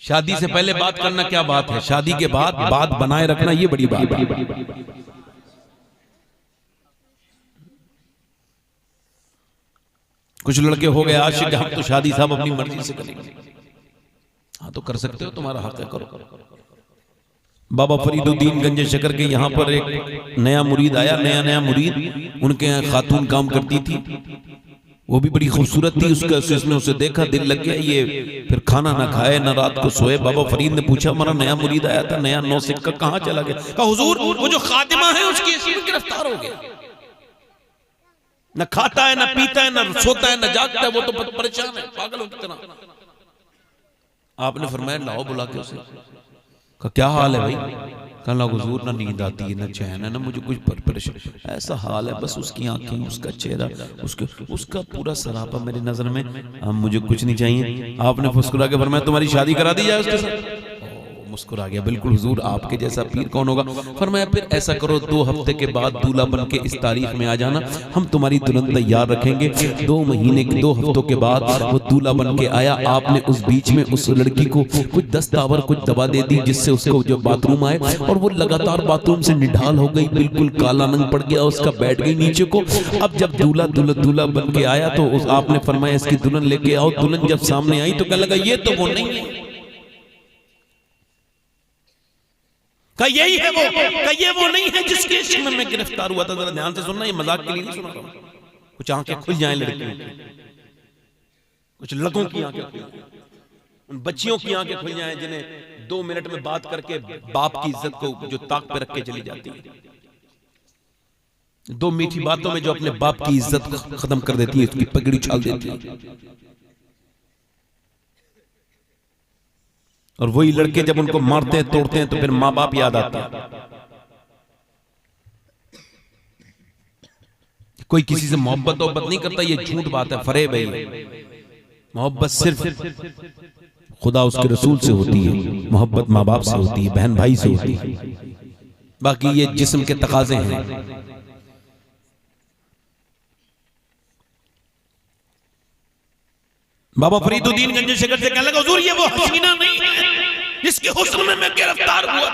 शादी से पहले बात करना क्या बात है? शादी के बाद बात बनाए रखना ये बड़ी बात है। कुछ लड़के हो गए आशिक, हम तो शादी साहब अपनी मर्जी से करेंगे। हाँ तो कर सकते हो, तुम्हारा हक है, करो। बाबा फरीदुद्दीन गंज शकर के यहाँ पर एक नया मुरीद आया, नया मुरीद। उनके यहाँ खातून काम करती थी, वो भी बड़ी खूबसूरत थी। उसने उसे देखा, दिल लग गया। ये फिर खाना ना खाए ना रात को सोए। बाबा फरीद ने पूछा, हमारा नया मुरीद आया था, नया नौ सिक्का कहाँ चला गया? कहा हुजूर वो जो खातिमा है उसकी गिरफ्तार हो गया। न खाता है, न पीता है, न सोता है, न जागता है, वो तो परेशान है, पागल हो कितना। आपने फरमाया लाओ बुला के उसे। का क्या हाल है भाई? कहना हुजूर ना नींद आती है, न चैन है, ना मुझे कुछ परेशान। ऐसा हाल है, बस उसकी आंखें, उसका चेहरा, उसका पूरा सरापा मेरी नजर में। अब मुझे कुछ नहीं चाहिए। आपने मुस्कुरा के फरमाया तुम्हारी शादी करा दी जाए उसके साथ। मुस्कुरा गया, बिल्कुल हुजूर आपके जैसा पीर कौन होगा। फरमाया फिर ऐसा करो, 2 हफ्ते के बाद दूल्हा बन के इस तारीख में आ जाना, हम तुम्हारी दुल्हन तैयार रखेंगे। 2 महीने 2 हफ्तों के बाद वो दूल्हा बन के आया। आपने उस बीच में उस लड़की को कुछ दस्तावर, कुछ दवा दे दी, जिससे उसको जो बाथरूम आए, और वो लगातार बाथरूम से निढाल हो गई, बिल्कुल काला रंग पड़ गया उसका, बैठ गई नीचे को। अब जब दूल्हा बन के आया तो आपने फरमाया इसकी दुल्हन लेके आओ। दुल्हन जब सामने आई तो कहने लगा ये तो वो नहीं है। का यही है वो? का ये वो नहीं है जिसके इश्क में मैं गिरफ्तार हुआ था? जरा ध्यान से सुनना, ये मजाक के लिए नहीं सुना रहा हूं। कुछ आंखें खुल जाएं लड़कियों की, कुछ लड़कों की आंखें खुल जाएं, उन बच्चियों की आंखें खुल जाएं जिन्हें 2 मिनट में बात करके बाप की इज्जत को जो ताक पे रख के चली जाती है। 2 मीठी बातों में जो अपने बाप की इज्जत खत्म कर देती है, उसकी पगड़ी उछाल देती है। और वही लड़के जब उनको मारते हैं, तोड़ते हैं, तो फिर माँ बाप याद आते हैं। कोई किसी से मोहब्बत नहीं करता, ये झूठ बात है, फरेब है। मोहब्बत सिर्फ खुदा उसके रसूल से होती है, मोहब्बत माँ बाप से होती है, बहन भाई से होती है। बाकी ये जिस्म के तकाजे हैं। बाबा फरीदुद्दीन गंज शकर से कहने लगा हुजूर ये वो हसीना नहीं है जिसके हुस्न में मैं गिरफ्तार हुआ।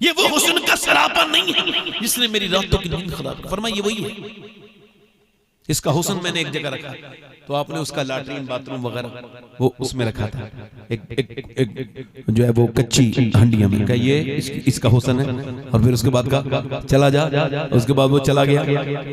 ये वो हुस्न का सरापा नहीं है जिसने मेरी रातों की नींद खराब की। फरमाया ये वही है, इसका हुस्न मैंने एक जगह रखा। तो आपने उसका लैट्रिन बाथरूम वगैरह वो उसमें रखा था, एक जो है वो कच्ची हंडिया में का ये इसका हुस्न है। और फिर उसके बाद का चला जा, उसके बाद वो चला गया,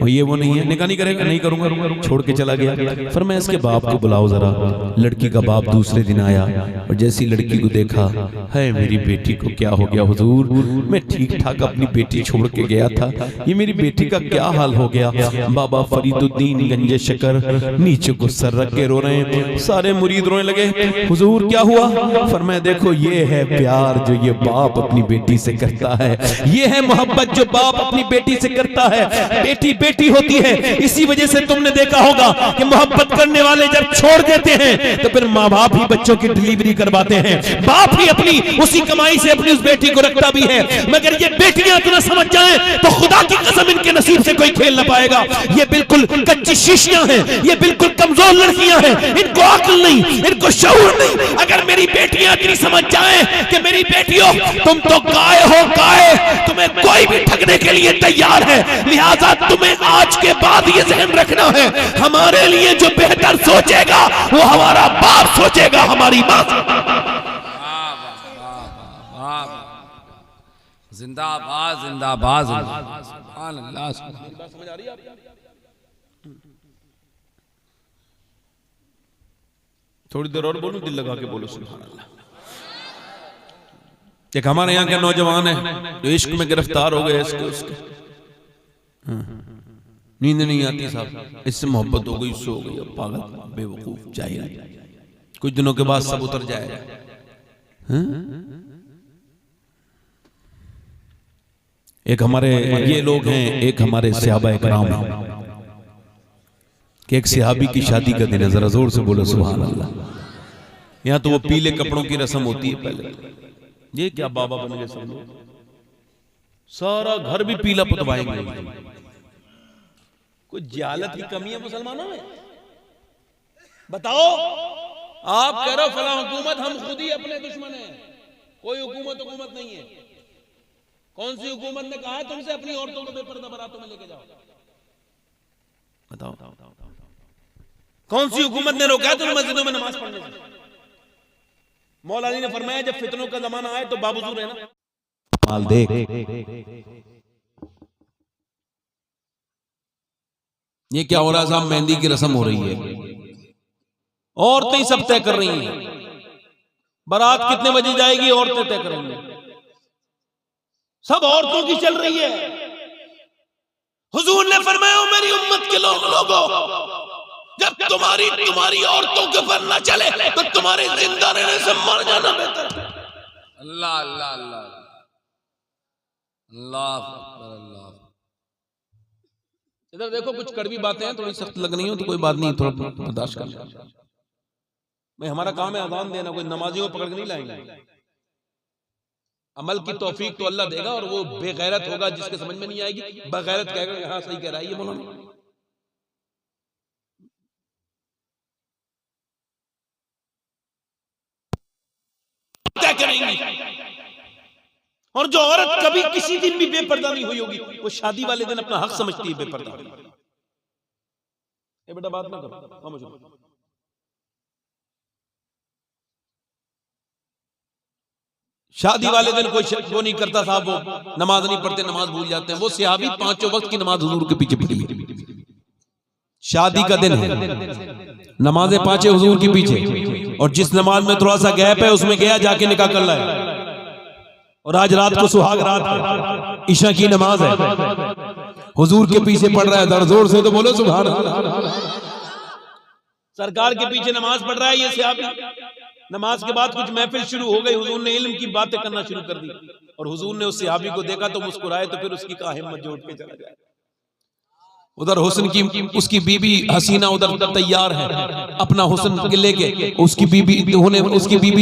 और ये वो नहीं है, निकाह नहीं करेगा, नहीं करूंगा, छोड़ के चला गया। फिर मैं इसके बाप को बुलाओ जरा। लड़की का बाप दूसरे दिन आया और जैसी लड़की को देखा, है मेरी बेटी को क्या हो गया हुजूर? मैं ठीक ठाक अपनी बेटी छोड़ के गया था, ये मेरी बेटी का क्या हाल हो गया? बाबा फरीदुद्दीन गंज शकर नीचे को सर रख के रो रहे हैं। सारे मुरीद रोने लगे। हुजूर क्या हुआ? फरमाया देखो ये है प्यार जो ये बाप अपनी बेटी से करता है, ये है मोहब्बत जो बाप अपनी बेटी से करता है। बेटी बेटी होती है, इसी वजह से तुमने देखा होगा कि मोहब्बत करने वाले जब छोड़ देते हैं तो फिर माँ बाप ही बच्चों की डिलीवरी करवाते हैं, बाप ही अपनी उसी कमाई से अपनी उस बेटी को रखता भी है। मगर ये बेटियां इतना समझ जाएं तो खुदा की कसम इनके नसीब से कोई खेल ना पाएगा। ये बिल्कुल कच्ची शीशियां हैं, ये बिल्कुल कमजोर लड़कियां हैं, इनको अक्ल नहीं, इनको शऊर नहीं। अगर मेरी बेटियां इतनी समझ जाएं कि मेरी बेटियों तुम तो गाय हो, गाय, तुम्हें कोई भी ठगने के लिए तैयार है, लिहाजा तुम्हें आज के बाद ये ज़हन रखना है, हमारे लिए जो बेहतर सोचेगा वो हमारा बाप सोचेगा, हमारी माँ। जिंदाबाद जिंदाबाद जिंदाबाद। सुभान अल्लाह। समझ आ रही है आपको? थोड़ी देर और बोलूं, दिल लगा के बोलो सुभान अल्लाह। एक हमारे यहाँ के नौजवान है जो इश्क में गिरफ्तार हो गए, इसके उसके नींद नहीं आती साहब, इससे मोहब्बत हो गई, इससे हो गई, अब पागल बेवकूफ जाहिल, कुछ दिनों के बाद सब उतर जाएगा। एक हमारे ये लोग हैं, एक हमारे सहाबा इकराम हैं कि एक सहाबी की शादी का दिन है, जरा जोर से बोलो सुभान अल्लाह। यहाँ तो वो पीले कपड़ों की रस्म होती है पहले, ये क्या बाबा बन गए सब लोग, सारा घर भी पीला पुतवाएंगे। कोई जहालत की कमी है मुसलमानों में? बताओ। आप कह रहे हो फला हुकूमत, हम खुद ही अपने दुश्मन हैं, कोई हुकूमत नहीं है। कौन सी हुकूमत ने कहा है तुमसे अपनी औरतों को बेपर्दा बारातों में लेके जाओ? बताओ। कौन सी हुकूमत ने रोका है तुम्हें मस्जिदों में नमाज पढ़ने से? मौला अली ने फरमाया जब फितनों का जमाना आए तो बाबूजूर है ना, माल देख। ये क्या हो रहा है साहब? मेहंदी की रस्म हो रही है, औरतें सब तय कर रही हैं, बारात कितने बजे जाएगी औरतें तय कर रही हैं, सब औरतों की चल रही है। हुजूर ने फरमाया मेरी उम्मत के लोगों, जब तुम्हारी औरतों के ऊपर न चले तो तुम्हारे जिंदा रहने से मर जाना बेहतर। अल्लाह अल्लाह अल्लाह अल्लाह अल्लाह। इधर देखो, कुछ कड़वी बातें हैं, थोड़ी सख्त लग रही हो तो कोई बात नहीं, थोड़ा बर्दाश्त कर लो। भाई हमारा काम है अज़ान देना, कोई नमाजियों को पकड़ के नहीं लाएंगे। अमल की तौफीक तो अल्लाह देगा, और वो बेगैरत होगा जिसके समझ में नहीं आएगी, बगैरत कहेगा हाँ सही कह रहा है ये मौलाना। क्या करेंगी? और जो औरत कभी किसी दिन भी बेपर्दा नहीं हुई होगी, वो शादी वाले दिन अपना हक समझती है बेपर्दा। ये बेटा बात ना करो, शादी वाले दिन कोई वो नहीं करता साहब, वो नमाज नहीं पढ़ते, नमाज भूल जाते हैं। वो सहाबी पांचों वक्त की नमाज हुजूर के पीछे पीछे, शादी का दिन है, नमाजें पांचे हुजूर के पीछे, और जिस नमाज में थोड़ा सा गैप है उसमें गया जाके निकाह कर लाए। और आज रात को सुहाग रात है, ईशा की नमाज है, हुजूर के पीछे पढ़ रहा है, दर जोर से तो बोलो सुभान अल्लाह। सरकार के पीछे नमाज पढ़ रहा है ये सहाबी। नमाज के बाद कुछ महफिल शुरू हो गई, हुजूर ने इल्म की बातें करना शुरू कर दी, और हुजूर ने उस सहाबी को देखा तो मुस्कुराए, तो फिर उसकी कहा हिम्मत जोड़ के चला जाए। उधर हुस्न की उसकी बीबी हसीना उधर तैयार है अपना हुस्न लेके, उसकी बीबी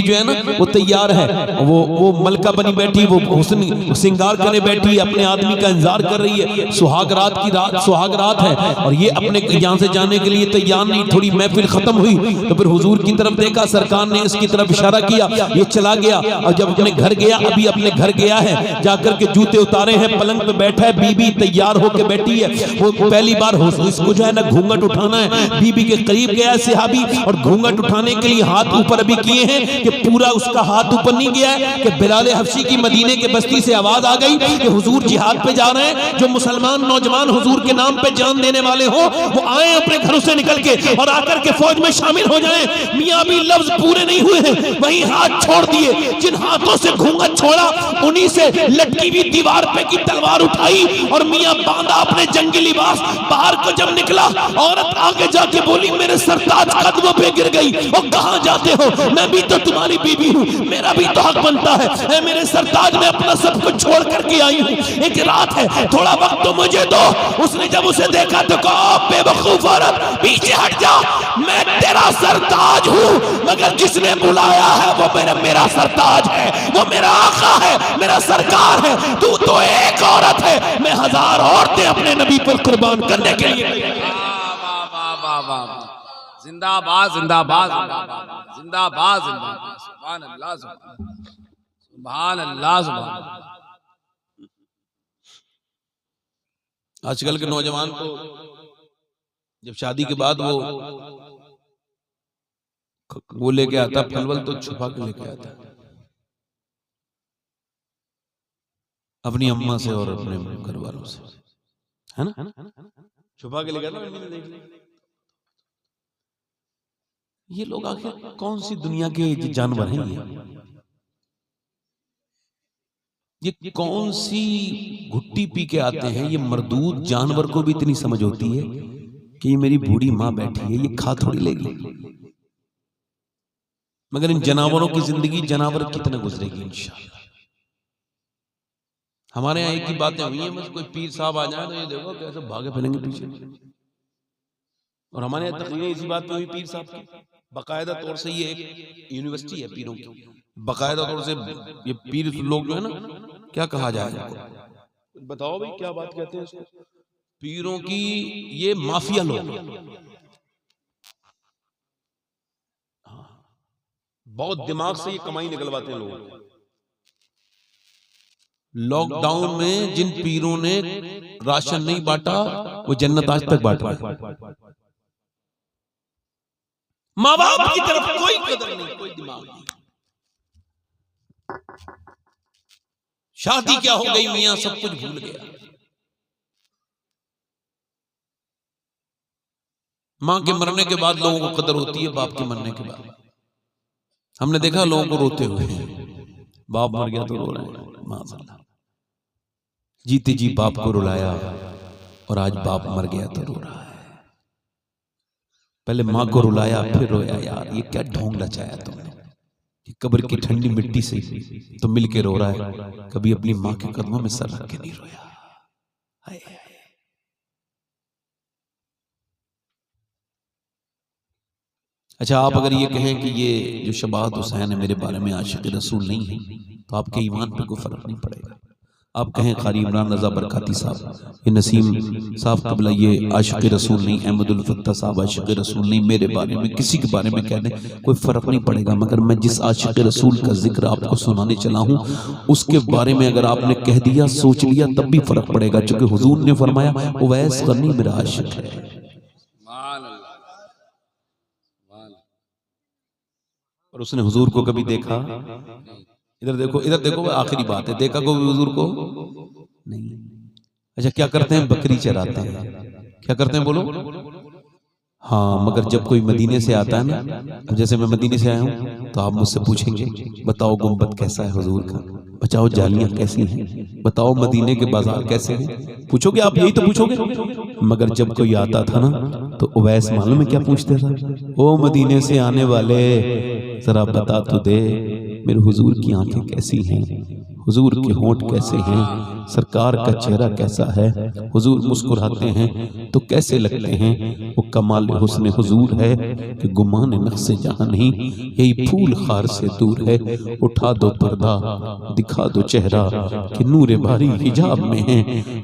जो है ना वो तैयार है, वो मलका बनी बैठी, वो हुस्न सिंगार करे बैठी, अपने आदमी का इंतजार कर रही है। सुहाग रात है, और ये अपने यहाँ से जाने के लिए तैयार नहीं। थोड़ी महफिल खत्म हुई तो फिर हुजूर की तरफ देखा, सरकार ने इसकी तरफ इशारा किया, ये चला गया। और जब अपने घर गया, अभी अपने घर गया है, जाकर के जूते उतारे हैं, पलंग पे बैठा है, बीबी तैयार होके बैठी है। वो पहली बार इसको जो है ना घूंघट उठाना है, बीबी के करीब गया सहाबी, और घूंघट उठाने के लिए हाथ ऊपर अभी किए हैं कि पूरा उसका हाथ ऊपर नहीं गया है कि बिलाल हबशी की मदीने के बस्ती से आवाज आ गई कि हुजूर जिहाद पे जा रहे हैं। जो मुसलमान नौजवान हुजूर के नाम पे जान देने वाले हो वो आए अपने घरों से निकल के और आकर के फौज में शामिल हो जाएं। मियां भी लफ्ज पूरे नहीं हुए हैं, वही हाथ छोड़ दिए। जिन हाथों से घूंघट छोड़ा उन्हीं से लटकी हुई दीवार पे की तलवार उठाई और मियां बांधा अपने जंगी लिबास बाहर को जब निकला, औरत आगे जाके बोली मेरे सरताज कदमों पे गिर गई, और कहां जाते हो, मैं भी तो तुम्हारी बीवी हूं, मेरा भी तो हक बनता है। ऐ मेरे सरताज, मैं अपना सब कुछ छोड़ करके आई हूं, एक रात है, थोड़ा वक्त तो मुझे दो। उसने जब उसे देखा तो कहा बेवकूफ औरत, पीछे हट जा, मैं तेरा सरताज हूं, मगर जिसने बुलाया है वो मेरा सरताज है, वो मेरा आका है, मेरा सरकार है। तू तो एक औरत है, मैं 1000 औरतें अपने नबी पर कुर्बान करने के लिए। जिंदाबाद जिंदाबाद जिंदाबाद जिंदाबाद, सुभान अल्लाह सुभान अल्लाह सुभान। आजकल के नौजवान को जब शादी के बाद वो लेके आता फलवल, तो छुपा के लेके आता अपनी अम्मा से और अपने घर वालों से, है ना, छुपा के लेके आता। ये लोग आखिर कौन सी दुनिया के जानवर हैं? ये कौन सी घुट्टी पी के आते हैं? ये मरदूद जानवर को भी इतनी समझ होती है कि ये मेरी बूढ़ी माँ बैठी है, ये खा थोड़ी लेगी। मगर इन जानवरों की जिंदगी जानवर कितना गुजरेगी इंशाअल्लाह। हमारे यहाँ एक ही बातें हुई हैं, बस कोई पीर साहब आ जाए तो ये देखो कैसे भागे फिरेंगे पीछे। और हमारे यहाँ तकरीरें इसी बात पे हुई पीर साहब की, बाकायदा तौर से ये एक यूनिवर्सिटी है पीरों की, बाकायदा तौर से ये पीर लोग जो है ना, क्या कहा जाए, बताओ भाई क्या बात कहते हैं इसको, पीरों की ये माफिया लोग, बहुत दिमाग से ये कमाई निकलवाते हैं लोग। लॉकडाउन में जिन पीरों ने राशन नहीं बांटा वो जन्नत आज तक बांट रहा है। माँ बाप की तरफ कोई कदर नहीं, कोई दिमाग नहीं। शादी क्या हो गई मियां, सब कुछ भूल गया। मां के मरने के बाद लोगों को कदर होती है, बाप के मरने के बाद। हमने देखा लोगों को रोते हुए, बाप मर गया तो रो रहे हैं, माशाअल्लाह। जीते जी बाप को रुलाया और आज बाप मर गया तो रो रहा है। पहले माँ को रुलाया फिर रोया। यार ये क्या ढोंग रचाया तुमने, कब्र की ठंडी मिट्टी से तो मिलके रो रहा है, कभी अपनी माँ के कदमों में सर रख के नहीं रोया। हाय हाय। अच्छा, आप अगर ये कहें कि ये जो शबाहत हुसैन है मेरे बारे में आशिक रसूल नहीं है, तो आपके ईमान पे कोई फर्क नहीं पड़ेगा। आप कहें कारी इमरान रजा बरकाती साहब, ये नसीम साहब कबला ये आशिक रसूल नहीं, अहमदुल फत्ता साहब आशिक रसूल नहीं, मेरे बारे में किसी के बारे में कह दें, कोई फर्क नहीं पड़ेगा। मगर मैं जिस आशिक रसूल का जिक्र आपको सुनाने चला हूँ उसके बारे में अगर आपने कह दिया, सोच लिया, तब भी फर्क पड़ेगा। चूंकि हुजूर ने फरमाया उवैस करनी मेरा आशिक है। और उसने हुजूर को कभी देखा? इधर देखो, इधर देखो, आखिरी बात है, देखा कोई हुजूर को नहीं। अच्छा, क्या करते हैं? बकरी चराते हैं। क्या करते हैं बोलो? हाँ, मगर जब कोई मदीने से आता है ना, जैसे मैं मदीने से आया हूँ, तो आप मुझसे पूछेंगे बताओ गुंबद कैसा है हुजूर का, बताओ जालियां कैसी हैं, बताओ मदीने के बाजार कैसे हैं, पूछोगे आप, यही तो पूछोगे। मगर जब कोई आता था ना तो उवैस मालूम है क्या पूछते था? ओ मदीने से आने वाले, जरा बता तो दे मेरे हुजूर की आंखें कैसी हैं, हुजूर के होंठ कैसे हैं, सरकार का चेहरा कैसा है, हुजूर मुस्कुराते हैं तो कैसे लगते हैं। वो कमाल हुस्न हुजूर है कि गुमान नक्शे जहां नहीं, यही फूल खार से दूर है। उठा दो पर्दा, दिखा दो चेहरा कि नूरे बारी हिजाब में है,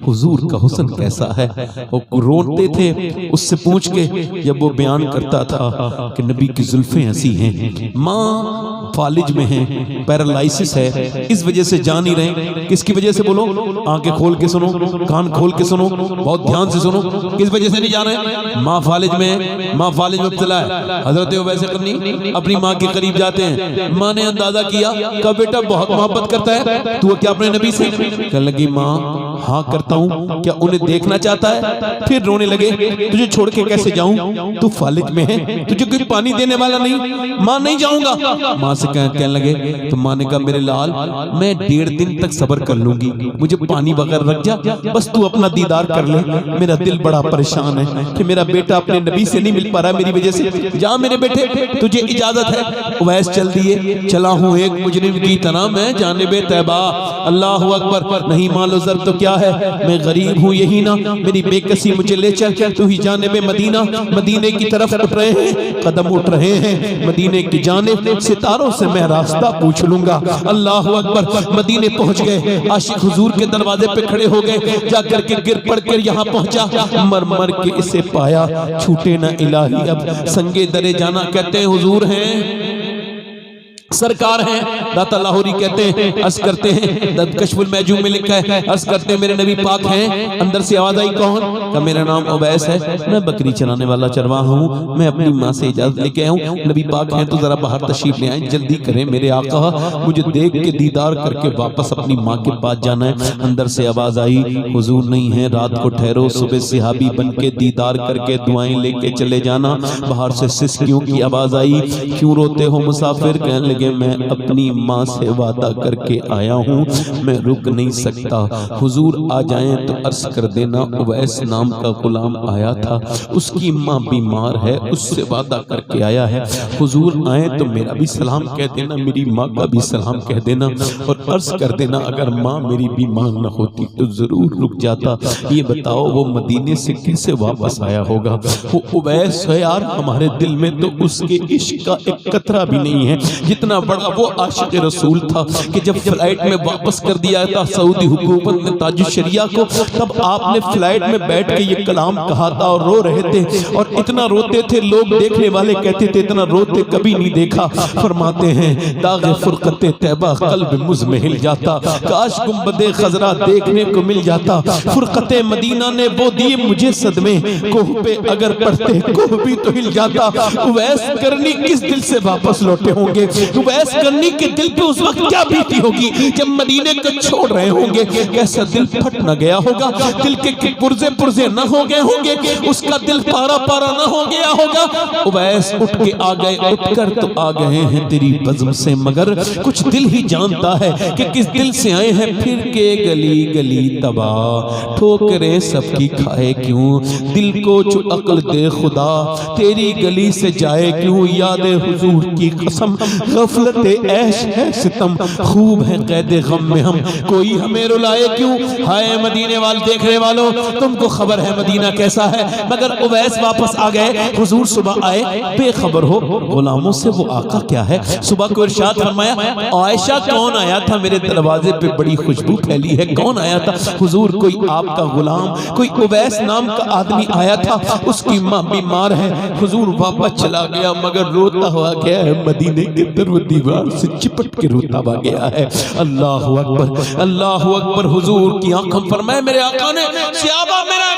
हुजूर का हुस्न कैसा है। वो रोते थे उससे पूछ के, जब वो बयान करता था कि नबी की जुल्फें ऐसी हैं, माँ फालिज में है, पैरालाइसिस है, इस वजह से जा नहीं रहे। किसकी वजह से बोलो? आंखें खोल के सुनो, कान खोल के सुनो, बहुत ध्यान से सुनो, किस वजह से नहीं जा रहे? माँ फालिज में, माँ फालिज में मुब्तला है। हजरत वैसे करनी अपनी माँ के करीब जाते हैं। माँ ने अंदाजा किया, कहा बेटा बहुत मोहब्बत करता है तू क्या अपने नबी से? कहने लगी माँ हाँ करता हूँ, क्या उन्हें देखना चाहता है? फिर रोने लगे, तुझे छोड़ के कैसे जाऊं, तू फालिज में है, तुझे कोई पानी देने वाला नहीं। माँ नहीं जाऊंगा। माँ से कहने लगे, तो माँ ने कहा मेरे लाल मैं 1.5 दिन तक सब्र कर लूंगी, मुझे पानी बगैर रख जा, बस तू अपना दीदार कर ले, मेरा दिल बड़ा परेशान है कि मेरा बेटा अपने नबी से नहीं मिल पा रहा मेरी वजह से। जा मेरे बेटे, तुझे इजाजत है। उवैस चल दिए, चला हूँ एक मुजरिम की तरह मैं जानिबे तैबा। अल्लाह अकबर, नहीं मालो जर तो क्या है, मैं गरीब हूँ यही ना, मेरी बेकसी मुझे ले चल, तू ही जानिबे मदीना। मदीने की तरफ उठ रहे हैं, कदम उठ रहे हैं मदीने की जानिब, सितारों से मैं रास्ता पूछ लूंगा। अल्लाह अकबर, मदीने पहुंच गए, आशिक हुजूर के दरवाजे पे खड़े हो गए, जाकर के गिर पड़ कर यहाँ पहुंचा, मर मर के इसे पाया, छूटे ना इलाही अब संगे दरे जाना। कहते हैं हुजूर हैं, सरकार हैं, दाता लाहौरी कहते हैं, अर्ज करते हैं, कश्फुल महजूब में लिखा है, अर्ज करते हैं मेरे नबी पाक हैं। अंदर से आवाज आई, कौन? का मेरा नाम उवैस है, मैं बकरी चराने वाला चरवाहा हूँ, मैं अपनी माँ से इजाजत लेके आया हूँ। नबी पाक हैं तो जरा बाहर तशरीफ ले आए, जल्दी करें मेरे आका, मुझे देख के दीदार करके वापस अपनी माँ के पास जाना है। अंदर से आवाज आई, हुजूर नहीं है, रात को ठहरो, सुबह सिहाबी बन के दीदार करके दुआएं लेके चले जाना। बाहर से सिसकियों की आवाज आई, क्यों रोते हो मुसाफिर? कहने लगे मैं अपनी माँ से वादा करके आया हूँ, मैं रुक नहीं सकता, हुजूर आ जाएं तो अर्ज कर देना उवैस नाम का गुलाम आया था, उसकी माँ बीमार है, उससे वादा करके आया है, हुजूर आए तो मेरा भी सलाम कह देना, मेरी माँ का भी सलाम कह देना, और अर्ज कर देना अगर माँ मेरी बीमार न होती तो जरूर रुक जाता। ये बताओ वो मदीने से कैसे वापस आया होगा? वो उवैस है यार, हमारे दिल में तो उसके इश्क का एक कतरा भी नहीं है। जितना बड़ा वो आशिक रसूल था कि जब फ्लाइट में वापस कर दिया था सऊदी हुकूमत ने ताजुश शरिया को, तब आपने फ्लाइट में बैठ के ये कलाम कहा था और रो रहे थे, और इतना रोते थे लोग देखने वाले कहते थे इतना रोते कभी नहीं देखा। फरमाते हैं दागे फुरकते तैबा कल्ब मुझ में हिल जाता, काश गुंबदे खजरा देखने को मिल जाता, फुरकते मदीना ने वो दिए मुझे सदमे, कोह पे अगर पढ़ते कोह भी तो हिल जाता। उवैस करनी किस दिल से वापस लौटे होंगे, उवैस करनी के दिल पे उस वक्त क्या बीती होगी जब मदीने को छोड़ रहे होंगे, कैसा दिल फट न गया होगा, दिल के पुर्जे पुर्जे न हो गए होंगे, उसका दिल पारा पारा न हो गया होगा। उवैस उठ के आ गए, उठकर तो आ गए हैं तेरी बज़्म से, मगर कुछ दिल ही जानता है कि किस दिल से आए हैं। फिर के गली गली तबाह, ठोकरे सबकी खाए क्यों, दिल को जो अक्ल दे खुदा, तेरी गली से जाए क्यों, याद हुजूर की कसम गफलत ऐश है सितम, खूब है कैदे गम में हम, कोई हमें रुलाए क्यों। हाय मदीने वाले देखने वालों, तुमको खबर है मदीना कैसा है, मगर उवैस वापस आ गए। हुजूर सुबह आए, बेखबर हो गुलामों से वो आका क्या है। सुबह को इरशाद फरमाया, आयशा कौन आया था मेरे दरवाजे पे, बड़ी खुशबू फैली है, कौन आया था? हुजूर कोई आपका गुलाम, कोई उवैस नाम का आदमी आया था, उसकी माँ बीमार है। हुजूर वापस चला गया, मगर रोता हुआ गया है, मदीने के दीवार से चिपट के रोता हुआ गया है। अल्लाह अकबर, अल्लाह अकबर। हुजूर की आंखों पर मैं, मेरे आका ने सहाबा मेरा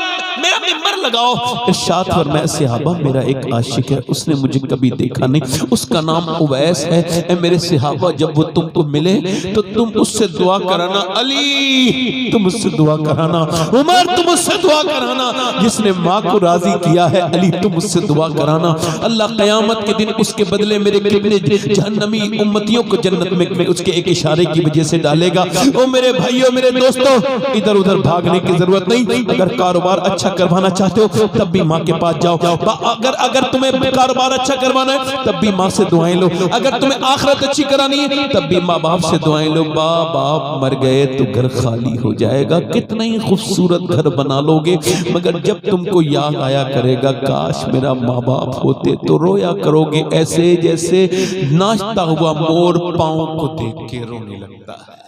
मिंबर लगाओ, इरशाद फरमाया सहाबा मेरा एक आशिक है, उसने मुझे कभी देखा नहीं, उसका नाम उवैस है। ए मेरे सहाबा जब वो तुमको मिले तो तुम उससे दुआ कराना, अली तुम उससे दुआ कराना, उमर तुम उससे दुआ कराना, जिसने माँ को राजी किया है, अली तुम उससे दुआ कराना। अल्लाह क़यामत के दिन उसके बदले मेरे कितने जहन्नमी उम्मतियों को जन्नत में उसके एक इशारे की वजह से डालेगा। ओ मेरे भाइयों मेरे दोस्तों, इधर उधर भागने की जरूरत नहीं। अगर कारोबार अच्छा करवाना चाहते हो तब भी माँ के पास जाओ, अगर तुम्हें कारोबार अच्छा करवाना है तब भी माँ से दुआएं लो, अगर तुम्हें आखिरत अच्छी करानी है तब भी माँ बाप से दुआएं लो। बाप बाप मर गए तो घर खाली हो जाएगा, कितना ही खूबसूरत घर बना लोगे, मगर जब तुमको याद आया करेगा काश मेरा माँ बाप होते, तो रोया करोगे ऐसे जैसे नाचता हुआ मोर पांव को देख के रोने लगता है।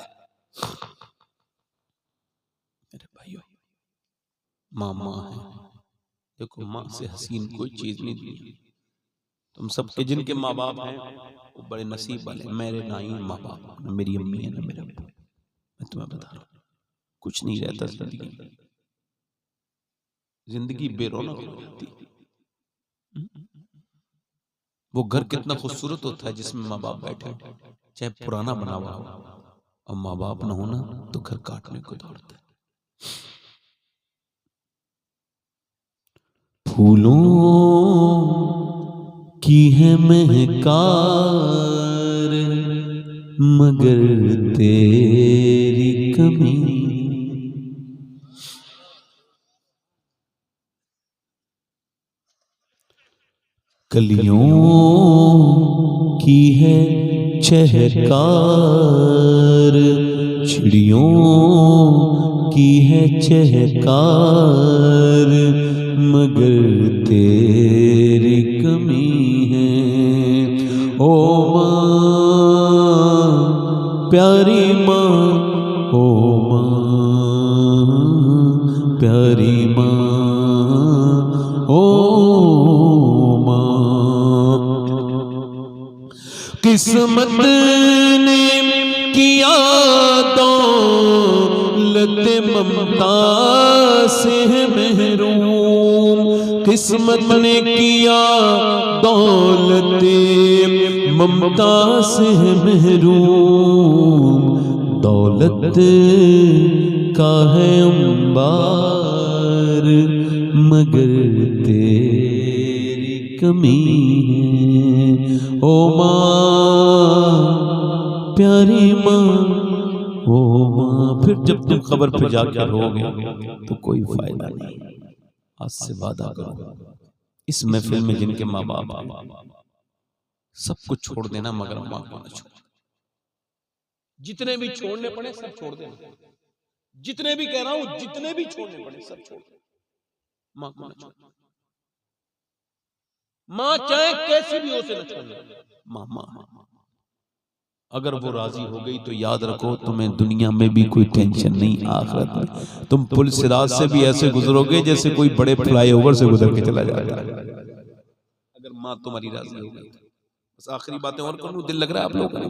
मेरे भाइयों, माँ है, देखो माँ से हसीन कोई चीज नहीं दी। तुम सबके जिनके माँ बाप हैं वो बड़े नसीब वाले, मेरे ना ही माँ बाप, ना मेरी अम्मी है ना मेरा अब्बू। मैं तुम्हें बता रहा हूँ कुछ नहीं रहता जिंदगी, जिंदगी बेरौनक हो जाती। वो घर कितना खूबसूरत होता है जिसमें माँ बाप बैठे, चाहे पुराना बना हुआ हो, और माँ बाप ना होना तो घर काटने को दौड़ता है। फूलों की है महकार मगर तेरी कमी कलियों की है चहकार, चिड़ियों की है चहकार, मगर तेरी कमी है। ओ माँ प्यारी माँ, ओ माँ प्यारी माँ, ओ किस्मत ने किया दौलत ममता से महरूम, किस्मत ने किया दौलत ममता से महरूम, दौलत का है अंबार, मगर तेरी कमी है। ओ माँ प्यारी माँ, ओ माँ। फिर जब तुम खबर पे जाकर रोगे तो कोई फायदा नहीं। आज से वादा करो, इस महफिल में जिनके माँ बाप सब कुछ छोड़ देना, मगर माँ को न छोड़। जितने भी छोड़ने पड़े सब छोड़ देना, जितने भी कह रहा हूं जितने भी छोड़ने पड़े सब छोड़ देना, माँ को न छोड़। माँ चाहे कैसी भी हो से न छोड़ना। माँ माँ अगर वो राजी हो गई तो याद रखो तुम्हें दुनिया में भी कोई टेंशन नहीं, आखिरत में तुम पुल सिरात से भी ऐसे गुजरोगे जैसे कोई बड़े फ्लाईओवर से गुजर के चला जाता है, अगर माँ तुम्हारी राजी हो गई। बस आखिरी बातें और करूं, दिल लग रहा है आप लोगों का?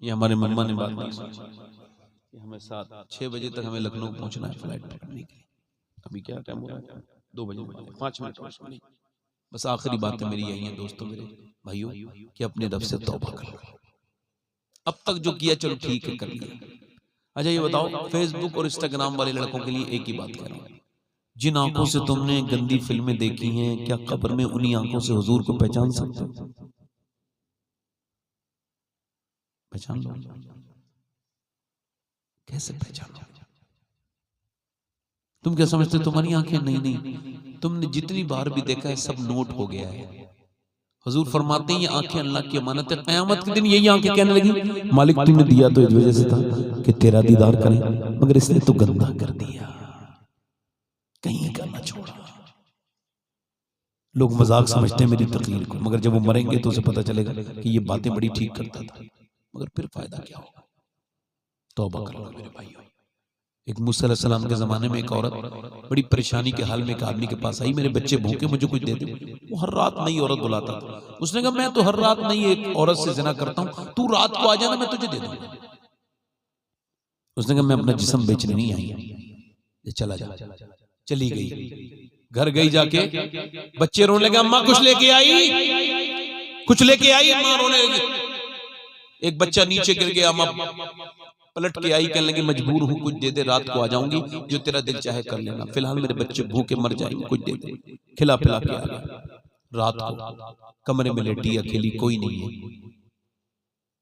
ये हमारे मम्मा ने बात नहीं सोची, हमें 6 बजे तक हमें लखनऊ पहुंचना है फ्लाइट पकड़ने के लिए। अभी क्या टाइम हो रहा है? 2 बजे, 5 मिनट और। बस आखिरी बातें मेरी यही है दोस्तों, मेरे भाइयों, कि अपने रब से तौबा करो। अब तक जो किया चलो ठीक है, कर लिया। अच्छा ये बताओ, फेसबुक और इंस्टाग्राम वाले लड़कों के लिए एक ही बात कह रहा हूं, जिन आंखों से तुमने गंदी फिल्में देखी हैं, क्या कब्र में उन्हीं आंखों से हुजूर को पहचान सकते हो? पहचान लो। कैसे पहचानो? तुम क्या समझते हो तुम्हारी आंखें? नहीं नहीं, तुमने जितनी बार भी देखा है सब नोट हो गया है। हुजूर फरमाते हैं ये आंखें अल्लाह की अमानत है। क़यामत के दिन यही आंखें कहने लगी, मालिक तुमने दिया तो इस वजह से था कि तेरा दीदार करें, मगर इसने तो गंदा कर दिया, कहीं करना छोड़ा। लोग मजाक समझते हैं मेरी तकरीर को, मगर जब वो मरेंगे तो उसे पता चलेगा कि ये बातें बड़ी ठीक करता था, मगर फिर फायदा क्या होगा? तौबा करो मेरे भाइयों। एक मूसा अलैहिस्सलाम के जमाने में एक औरत बड़ी परेशानी के हाल में एक आदमी के पास आई, मेरे बच्चे भूखे, मुझे कुछ दे दे। वो हर रात नई औरत बुलाता था। उसने कहा मैं तो हर रात नई एक औरत से ज़िना करता हूं, तू रात को आ जाना, मैं तुझे दे दूंगा। उसने कहा मैं अपना जिस्म बेचने नहीं आई, चला जा। चली गई, घर गई, जाके बच्चे रोने लगे, अम्मा कुछ लेके आई, कुछ लेके आई। अम्मा रोने लगी। एक बच्चा नीचे गिर गया, अम्मा पलट के आई, कहने लगी मजबूर हूँ, कुछ दे दे, रात को आ जाऊंगी, जो तेरा दिल चाहे कर लेना, फिलहाल मेरे बच्चे भूखे मर जाएंगे, कुछ दे दे। खिला पिला के आ गया। रात को कमरे में लेटी अकेली, कोई नहीं है।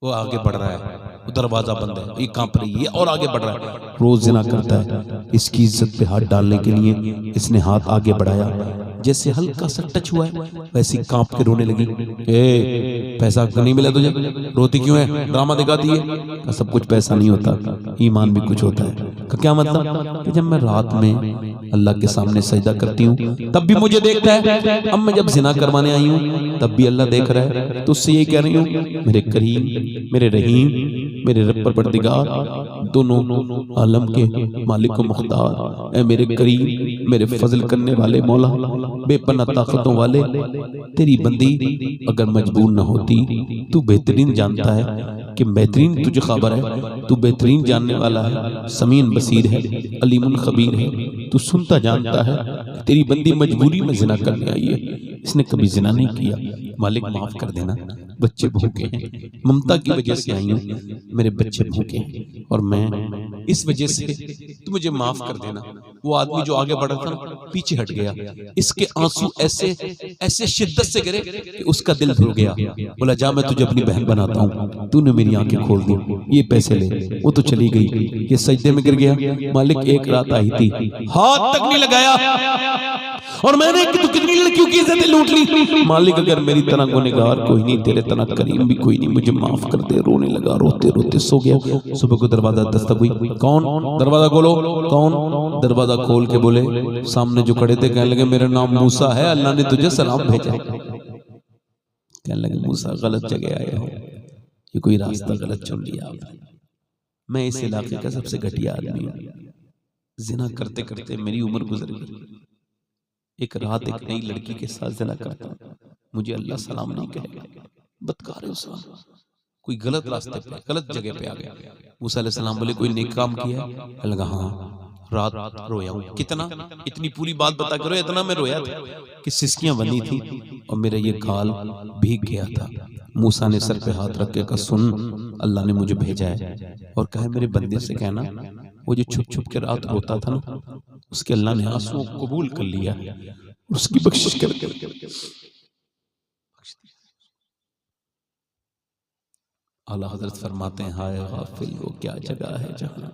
वो आगे बढ़ रहा है, वो दरवाजा बंद है, ये कांप रही है और आगे बढ़ रहा है। रोज जिना करता है, इसकी इज्जत पे हाथ डालने के लिए इसने हाथ आगे बढ़ाया, जैसे हल्का सा टच हुआ है वैसे कांप के रोने लगी। ए पैसा नहीं मिला तुझे, रोती क्यों है? ड्रामा दिखाती है। सब कुछ पैसा नहीं होता, ईमान भी कुछ होता है। क्या मतलब? कि जब मैं रात में अल्लाह के सामने सजदा करती हूँ तब भी मुझे देखता है, अब मैं जब जिना करवाने आई हूँ तब भी अल्लाह देख रहा है। तो उससे यही कह रही हूँ, मेरे करीम, मेरे रहीम, मेरे रब परवरदिगार, दोनों आलम के मालिक व मुख्तार, ऐ मेरे करीम, मेरे फजल करने वाले मौला, बेपना ताकतों वाले, तेरी बंदी अगर मजबूर न होती, तू बेहतरीन जानता है कि बेहतरीन तुझे खबर है, तू बेहतरीन जानने वाला है, समीन बसीर है, अलीमुन खबीर है, तू सुनता जानता है। तेरी बंदी मजबूरी में जिना करने आई है, इसने कभी जिना नहीं किया, मालिक माफ कर देना, बच्चे भूखे हैं, ममता की वजह से आई हूँ, मेरे बच्चे भूखे हैं और मैं इस वजह से तू मुझे माफ कर देना। वो आदमी जो आगे बढ़ रहा था ना पीछे हट गया। इसके आंसू ऐसे ऐसे शिद्दत से गिरे कि उसका दिल धुल गया। बोला जा मैं तुझे अपनी बहन बनाता हूँ, तूने मेरी आंखें खोल दी, ये पैसे ले। वो तो चली गई, ये सजदे में गिर गया। मालिक एक रात आई थी, हाथ तक नहीं लगाया और मैंने तो कितनी लड़कियों की इज्जतें लूट ली। मालिक अगर मेरी तरह गुनहगार कोई नहीं, तेरे तरह करीम भी कोई नहीं, मुझे माफ कर दे। रोने लगा, रोते रोते सो गया। सुबह को दरवाजा दस्तक हुई, कौन? दरवाजा खोलो। कौन? दरवाजा खोल के बोले सामने जो खड़े थे, कहने लगे मेरा नाम मूसा है, अल्लाह ने तुझे सलाम भेजा। कहने लगे मूसा गलत जगह आए हो, ये कोई रास्ता गलत चुन लिया आपने। मैं इस इलाके का सबसे घटिया आदमी हूँ, जिना करते करते मेरी उम्र गुजर गई। एक रात एक नई लड़की के साथ जिना करता हूँ, मुझे अल्लाह सलाम नहीं कहेगा। बदकार है उस कोई गलत रास्ते पे, गलत जगह पे आ गया। मूसा अलैहिस्सलाम बोले कोई नेक काम किया? लगा हाँ, रात रोया हूँ। कितना? इतनी पूरी बात बता करो। इतना मैं रोया था कि सिसकियां बनी थी और मेरा ये गाल भीग गया था। मूसा ने सर पे हाथ रख के कहा सुन, अल्लाह ने मुझे भेजा है और कहा मेरे बंदे से कहना वो जो छुप छुप के रात रोता था ना, उसके अल्लाह ने आंसुओं को कबूल कर लिया, उसकी बख्शिश कर आला हजरत फरमाते हैं हाय गाफिल वो क्या जगह है जहां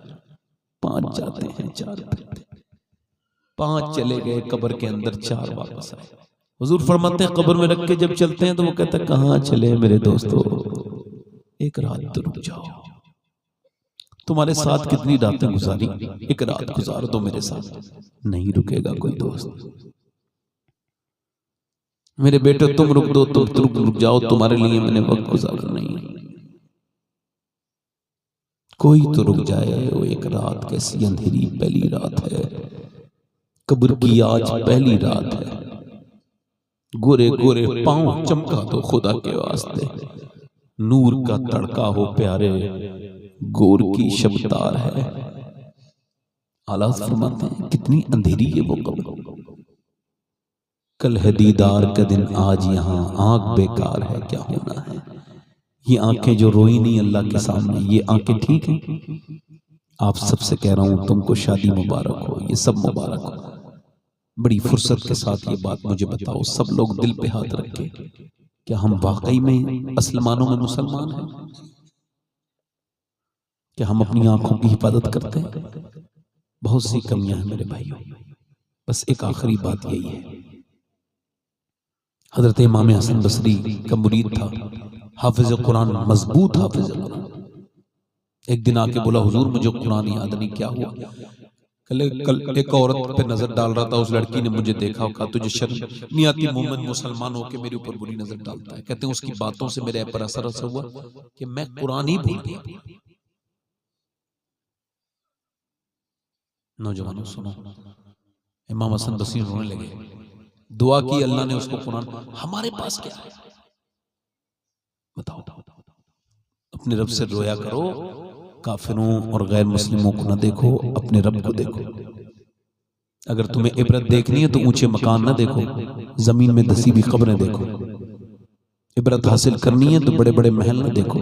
5 जाते हैं 4 फिरते। 5 चले गए कब्र के अंदर, 4 वापस आए। हुजूर फरमाते हैं कब्र में रख के जब चलते हैं तो वो कहता है कहां चले मेरे दोस्तों, एक रात तो रुक जाओ। तुम्हारे साथ कितनी रातें गुजारी, एक रात गुजार दो मेरे साथ। नहीं रुकेगा कोई दोस्त। मेरे बेटे तुम रुक दो, तुम रुक जाओ, तुम्हारे लिए मैंने वक्त गुजारा नहीं। कोई तो रुक जाए, वो एक रात कैसी अंधेरी पहली रात है, कब्र की आज पहली रात है। गोरे गोरे पांव चमका दो खुदा के वास्ते, नूर का तड़का हो प्यारे, गोर की शब्दार है। आला फरमाते हैं कितनी अंधेरी है वो कब्र। कल है दीदार का दिन, आज यहाँ आंख बेकार है, क्या होना है। ये आंखें जो रोई नहीं अल्लाह के सामने, ये आंखें ठीक हैं? आप सबसे कह रहा हूं तुमको शादी मुबारक हो, ये सब मुबारक हो। बड़ी फुर्सत के साथ ये बात मुझे बताओ, सब लोग दिल पे हाथ रख के, क्या हम वाकई में असलमानों में मुसलमान हैं? क्या हम अपनी आंखों की हिफाजत करते हैं? बहुत सी कमियां हैं मेरे भाइयों। बस एक आखिरी बात यही है, हजरत इमाम हसन बसरी का मुरीद था, हाफिज कुरान, मजबूत हाफिज कुरान। एक दिन आके बोला हुजूर मुझे कुरान याद नहीं, क्या हुआ? कल एक औरत पे नजर डाल रहा था, उस लड़की ने मुझे देखा और कहा तुझे शर्म नहीं आती, मोमिन मुसलमान होके मेरे ऊपर बुरी नजर डालता है। कहते हैं उसकी बातों से मेरे पर असर हुआ कि मैं कुरान ही भूल गया। नौजवानों सुनो, इमाम हसन बसरी रोने लगे, दुआ की अल्लाह ने उसको कुरान। हमारे पास क्या है बताओ? अपने रब से रोया करो, काफिरों और गैर मुस्लिमों को ना देखो, अपने रब को देखो। अगर तुम्हें इबरत देखनी है तो ऊंचे मकान ना देखो, जमीन में धसी हुई कब्रें देखो। इबरत हासिल करनी है तो बड़े बड़े महल ना देखो,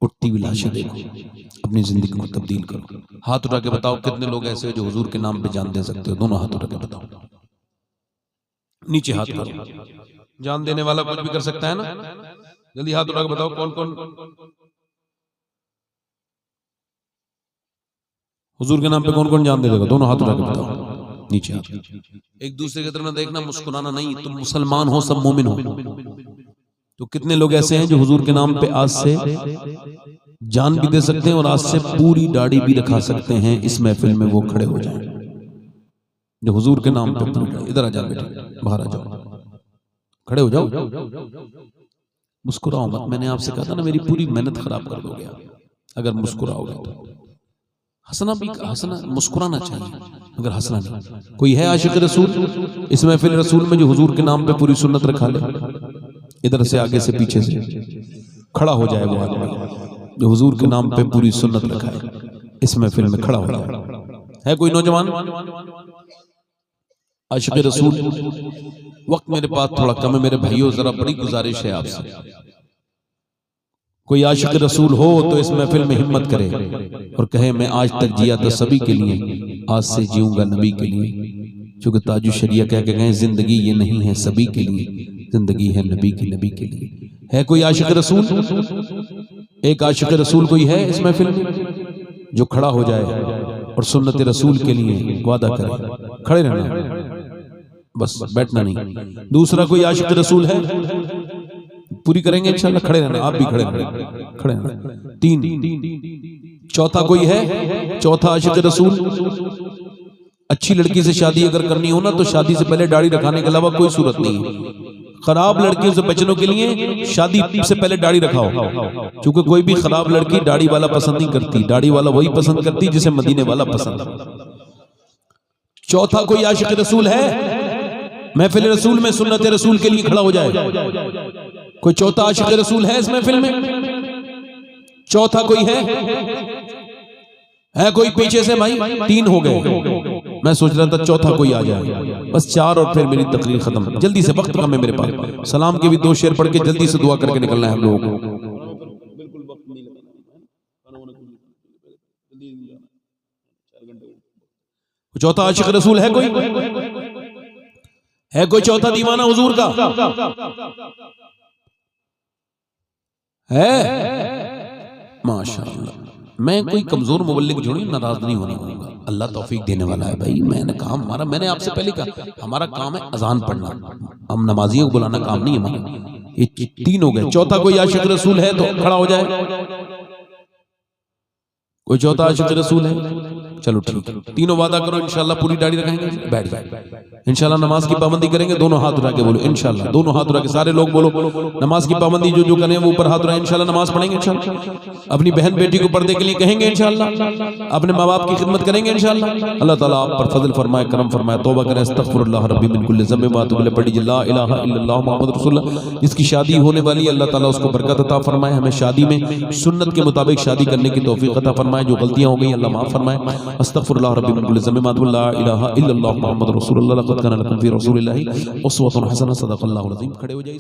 उठती हुई लाशें देखो। अपनी जिंदगी को तब्दील करो। हाथ उठा के बताओ कितने लोग ऐसे हो जो हुजूर के नाम पे जान दे सकते हो? दोनों हाथ उठा के बताओ, नीचे हाथ करो। जान देने वाला कुछ भी कर सकता है ना? जल्दी हाथ उठा के बताओ कौन कौन हुजूर के नाम पे कौन कौन जान दे देगा? दोनों हाथ उठा के बताओ, नीचे हाथ। एक दूसरे की तरफ देखना, मुस्कुराना नहीं। तुम मुसलमान हो, सब मोमिन हो। तो कितने लोग ऐसे हैं जो हुजूर के नाम पे आज से जान भी दे सकते हैं और आज से पूरी दाढ़ी भी रखा सकते हैं। इस महफिल में वो खड़े हो जाएं जो हुजूर के नाम पे। इधर आ जाओ बेटे, बाहर आ जाओ, खड़े हो जाओ, मुस्कुराओ मत। मैंने आपसे कहा था ना, मेरी पूरी मेहनत खराब कर दोगे अगर मुस्कुराओगे तो। हंसना भी, हंसना मुस्कुराना चाहिए मगर हंसना नहीं। कोई है आशिक रसूल इस महफिल रसूल में जो हुजूर के नाम पे पूरी सुन्नत रखा ले? इधर से, आगे से, पीछे से खड़ा हो जाए वो आदमी जो हुजूर के नाम पे पूरी सुन्नत रखा है। इस महफिल में खड़ा हो जाए। है कोई नौजवान आशिक रसूल? वक्त मेरे पास थोड़ा कम है मेरे भाइयों, जरा बड़ी गुजारिश है आपसे, कोई आशिक रसूल हो तो इस महफिल में हिम्मत करे और कहे मैं आज तक जिया था सभी के लिए, आज से जीऊंगा नबी के लिए। चूंकि ताजु शरिया कह के गए जिंदगी ये नहीं है सभी के लिए, जिंदगी है नबी के लिए। है कोई आशिक रसूल? एक आशिक रसूल कोई है इस महफिल में जो खड़ा हो जाए और सुन्नत रसूल के लिए वादा करे? खड़े रहना, बस बैठना नहीं। दूसरा कोई आशिक रसूल है? पूरी करेंगे इंशाल्लाह, खड़े रहना, आप भी खड़े रहना, खड़े रहना। 3। चौथा कोई है? चौथा आशिक रसूल, अच्छी लड़की से शादी अगर करनी हो ना तो शादी से पहले दाढ़ी रखाने के अलावा कोई सूरत नहीं है। खराब लड़कियों से बचने के लिए शादी से पहले दाढ़ी रखाओ, क्योंकि कोई भी खराब लड़की दाढ़ी वाला पसंद नहीं करती, दाढ़ी वाला वही पसंद करती जिसे मदीने वाला पसंद। चौथा कोई आशिक रसूल है महफिल रसूल में सुन्नत रसूल के लिए खड़ा हो जाए? कोई चौथा आशिक रसूल है इस महफिल में? चौथा कोई है कोई पीछे से? भाई 3 हो गए, मैं सोच रहा था चौथा कोई आ जाए। बस 4 और फिर मेरी तकरीर खत्म। जल्दी से, वक्त कम है मेरे पास। सलाम के भी 2 शेर पढ़ के जल्दी से दुआ करके निकलना है हम लोगों को। चौथा आशिक रसूल है कोई? है कोई चौथा दीवाना हुजूर का? है? माशाअल्लाह। मैं कोई कमजोर मुबल्लिग जो नहीं, नाराज नहीं होने दूंगा। अल्लाह तौफीक देने वाला है भाई। मैंने कहा मैंने आपसे पहले कहा हमारा काम है अजान पढ़ना, हम नमाजियों को बुलाना काम नहीं है हमारा। ये 3 हो गए। चौथा कोई आशिक रसूल है तो खड़ा हो जाए। कोई चौथा आशिक रसूल है? चलो ठीक है, तीनों वादा करो इंशाल्लाह पूरी दाढ़ी रखेंगे, बैठ जाए। इंशाल्लाह नमाज की पाबंदी करेंगे, दोनों हाथ उठा के बोलो इंशाल्लाह, दोनों हाथ उठा के सारे लोग बोलो नमाज की पाबंदी जो जो करें वो ऊपर हाथ उठाए, इंशाल्लाह नमाज पढ़ेंगे इंशाल्लाह। अपनी बहन बेटी को पर्दे के लिए कहेंगे इंशाल्लाह, अपने माँ बाप की खिदमत करेंगे इंशाल्लाह। अल्लाह ताला आप पर फजल फरमाए, करम फरमाए, तौबा करें, अस्तगफिरुल्लाह रब्बी मिन कुल्लि ज़ंब व अतूबु इलैह, पढ़ी ला इलाहा इल्लल्लाह मुहम्मद रसूलुल्लाह। जिसकी शादी होने वाली अल्लाह ताला उसको बरकत अता फरमाए, हमें शादी में सुन्नत के मुताबिक शादी करने की तौफीक अता फरमाए, जो गलतियां हो गई अल्लाह माफ फरमाए। अस्तगफिरुल्लाह रब्बी मिन कुल्लि ज़ंब व अतूबु इलैह, ला इलाहा इल्लल्लाह मुहम्मद रसूलुल्लाह, लक़द काना लकुम फ़ी रसूलिल्लाहि उस्वतुन हसनह, सदक़ल्लाहुल अज़ीम। खड़े हो जाइए।